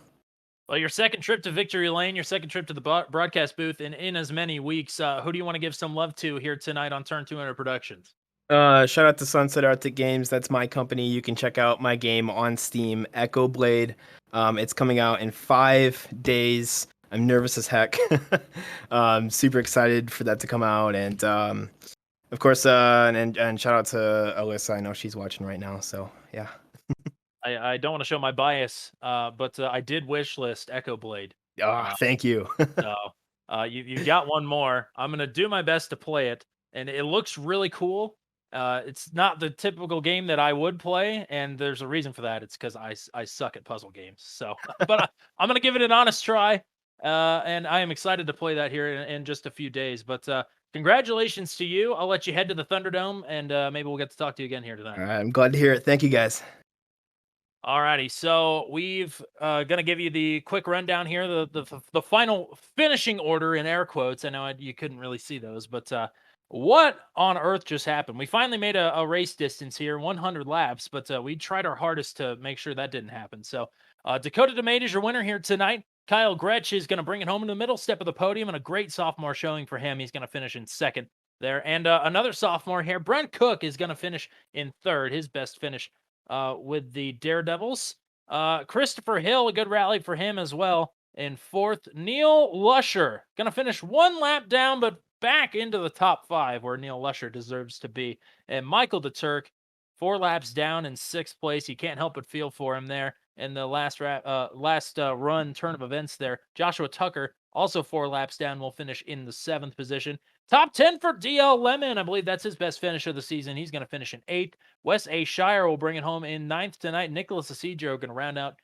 Well, your second trip to Victory Lane, your second trip to the broadcast booth in as many weeks. Who do you want to give some love to here tonight on Turn 200 Productions? Shout out to Sunset Arctic Games. That's my company. You can check out my game on Steam, Echo Blade. It's coming out in 5 days. I'm nervous as heck. Super excited for that to come out, and of course, and shout out to Alyssa. I know she's watching right now. So yeah. I don't want to show my bias, but I did wish list Echo Blade. Thank you. So you got one more. I'm gonna do my best to play it, and it looks really cool. It's not the typical game that I would play, and there's a reason for that. It's because I suck at puzzle games. So, but I'm gonna give it an honest try. And I am excited to play that here in just a few days. But congratulations to you. I'll let you head to the Thunderdome, and maybe we'll get to talk to you again here tonight. All right, I'm glad to hear it. Thank you, guys. Alrighty, so we've gonna give you the quick rundown here, the final finishing order in air quotes. I know you couldn't really see those, but what on earth just happened? We finally made a race distance here, 100 laps, but we tried our hardest to make sure that didn't happen. So Dakota DeMade is your winner here tonight. Kyle Gretsch is gonna bring it home in the middle step of the podium, and a great sophomore showing for him. He's gonna finish in second there, and another sophomore here, Brent Cook, is gonna finish in third, his best finish with the Daredevils. Christopher Hill, a good rally for him as well. In fourth, Neil Lusher, going to finish one lap down, but back into the top 5 where Neil Lusher deserves to be. And Michael DeTurk, 4 laps down in 6th place. You can't help but feel for him there in the last run turn of events there. Joshua Tucker, also 4 laps down, will finish in the 7th position. Top 10 for DL Lemon. I believe that's his best finish of the season. He's going to finish in 8th. Wes A. Shire will bring it home in 9th tonight. Nicholas Asidro going to round out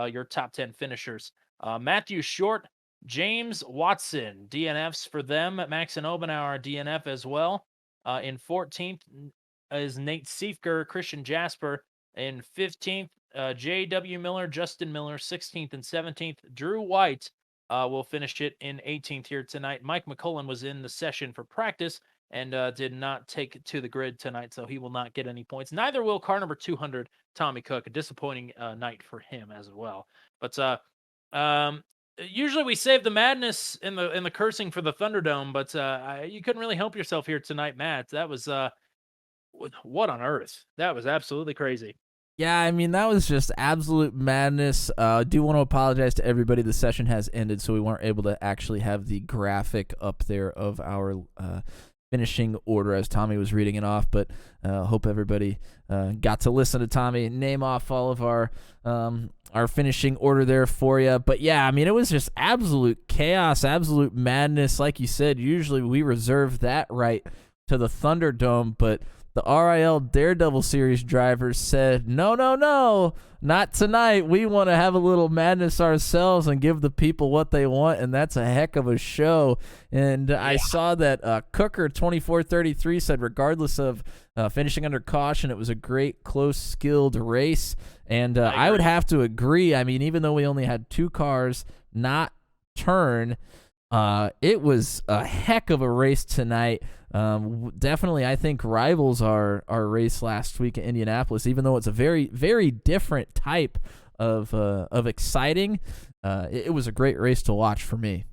your top 10 finishers. Matthew Short, James Watson, DNFs for them. Max and Obenauer, DNF as well. In 14th is Nate Siefker, Christian Jasper. In 15th, J.W. Miller, Justin Miller. 16th and 17th, Drew White. We'll finish it in 18th here tonight. Mike McCullen was in the session for practice and did not take it to the grid tonight, so he will not get any points. Neither will car number 200, Tommy Cook. A disappointing night for him as well. But usually we save the madness in the cursing for the Thunderdome, but you couldn't really help yourself here tonight, Matt. That was what on earth? That was absolutely crazy. Yeah, I mean, that was just absolute madness. I do want to apologize to everybody. The session has ended, so we weren't able to actually have the graphic up there of our finishing order as Tommy was reading it off, but hope everybody got to listen to Tommy name off all of our finishing order there for you. But yeah, I mean, it was just absolute chaos, absolute madness. Like you said, usually we reserve that right to the Thunderdome, but the RIL Daredevil Series drivers said, no, not tonight. We want to have a little madness ourselves and give the people what they want, and that's a heck of a show. And I saw that Cooker 2433 said, regardless of finishing under caution, it was a great, close, skilled race. And I would have to agree. I mean, even though we only had 2 cars not turn, it was a heck of a race tonight. Definitely, I think rivals our race last week in Indianapolis, even though it's a very, very different type of exciting. It was a great race to watch for me.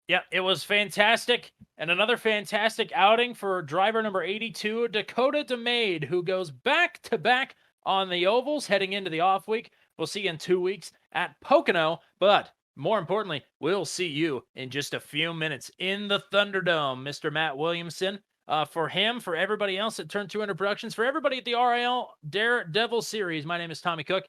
Yeah, it was fantastic. And another fantastic outing for driver number 82, Dakota DeMade, who goes back-to-back on the ovals heading into the off week. We'll see you in 2 weeks at Pocono, but more importantly, we'll see you in just a few minutes in the Thunderdome, Mr. Matt Williamson. For him, for everybody else at Turn 200 Productions, for everybody at the RIL Daredevil Series, my name is Tommy Cook.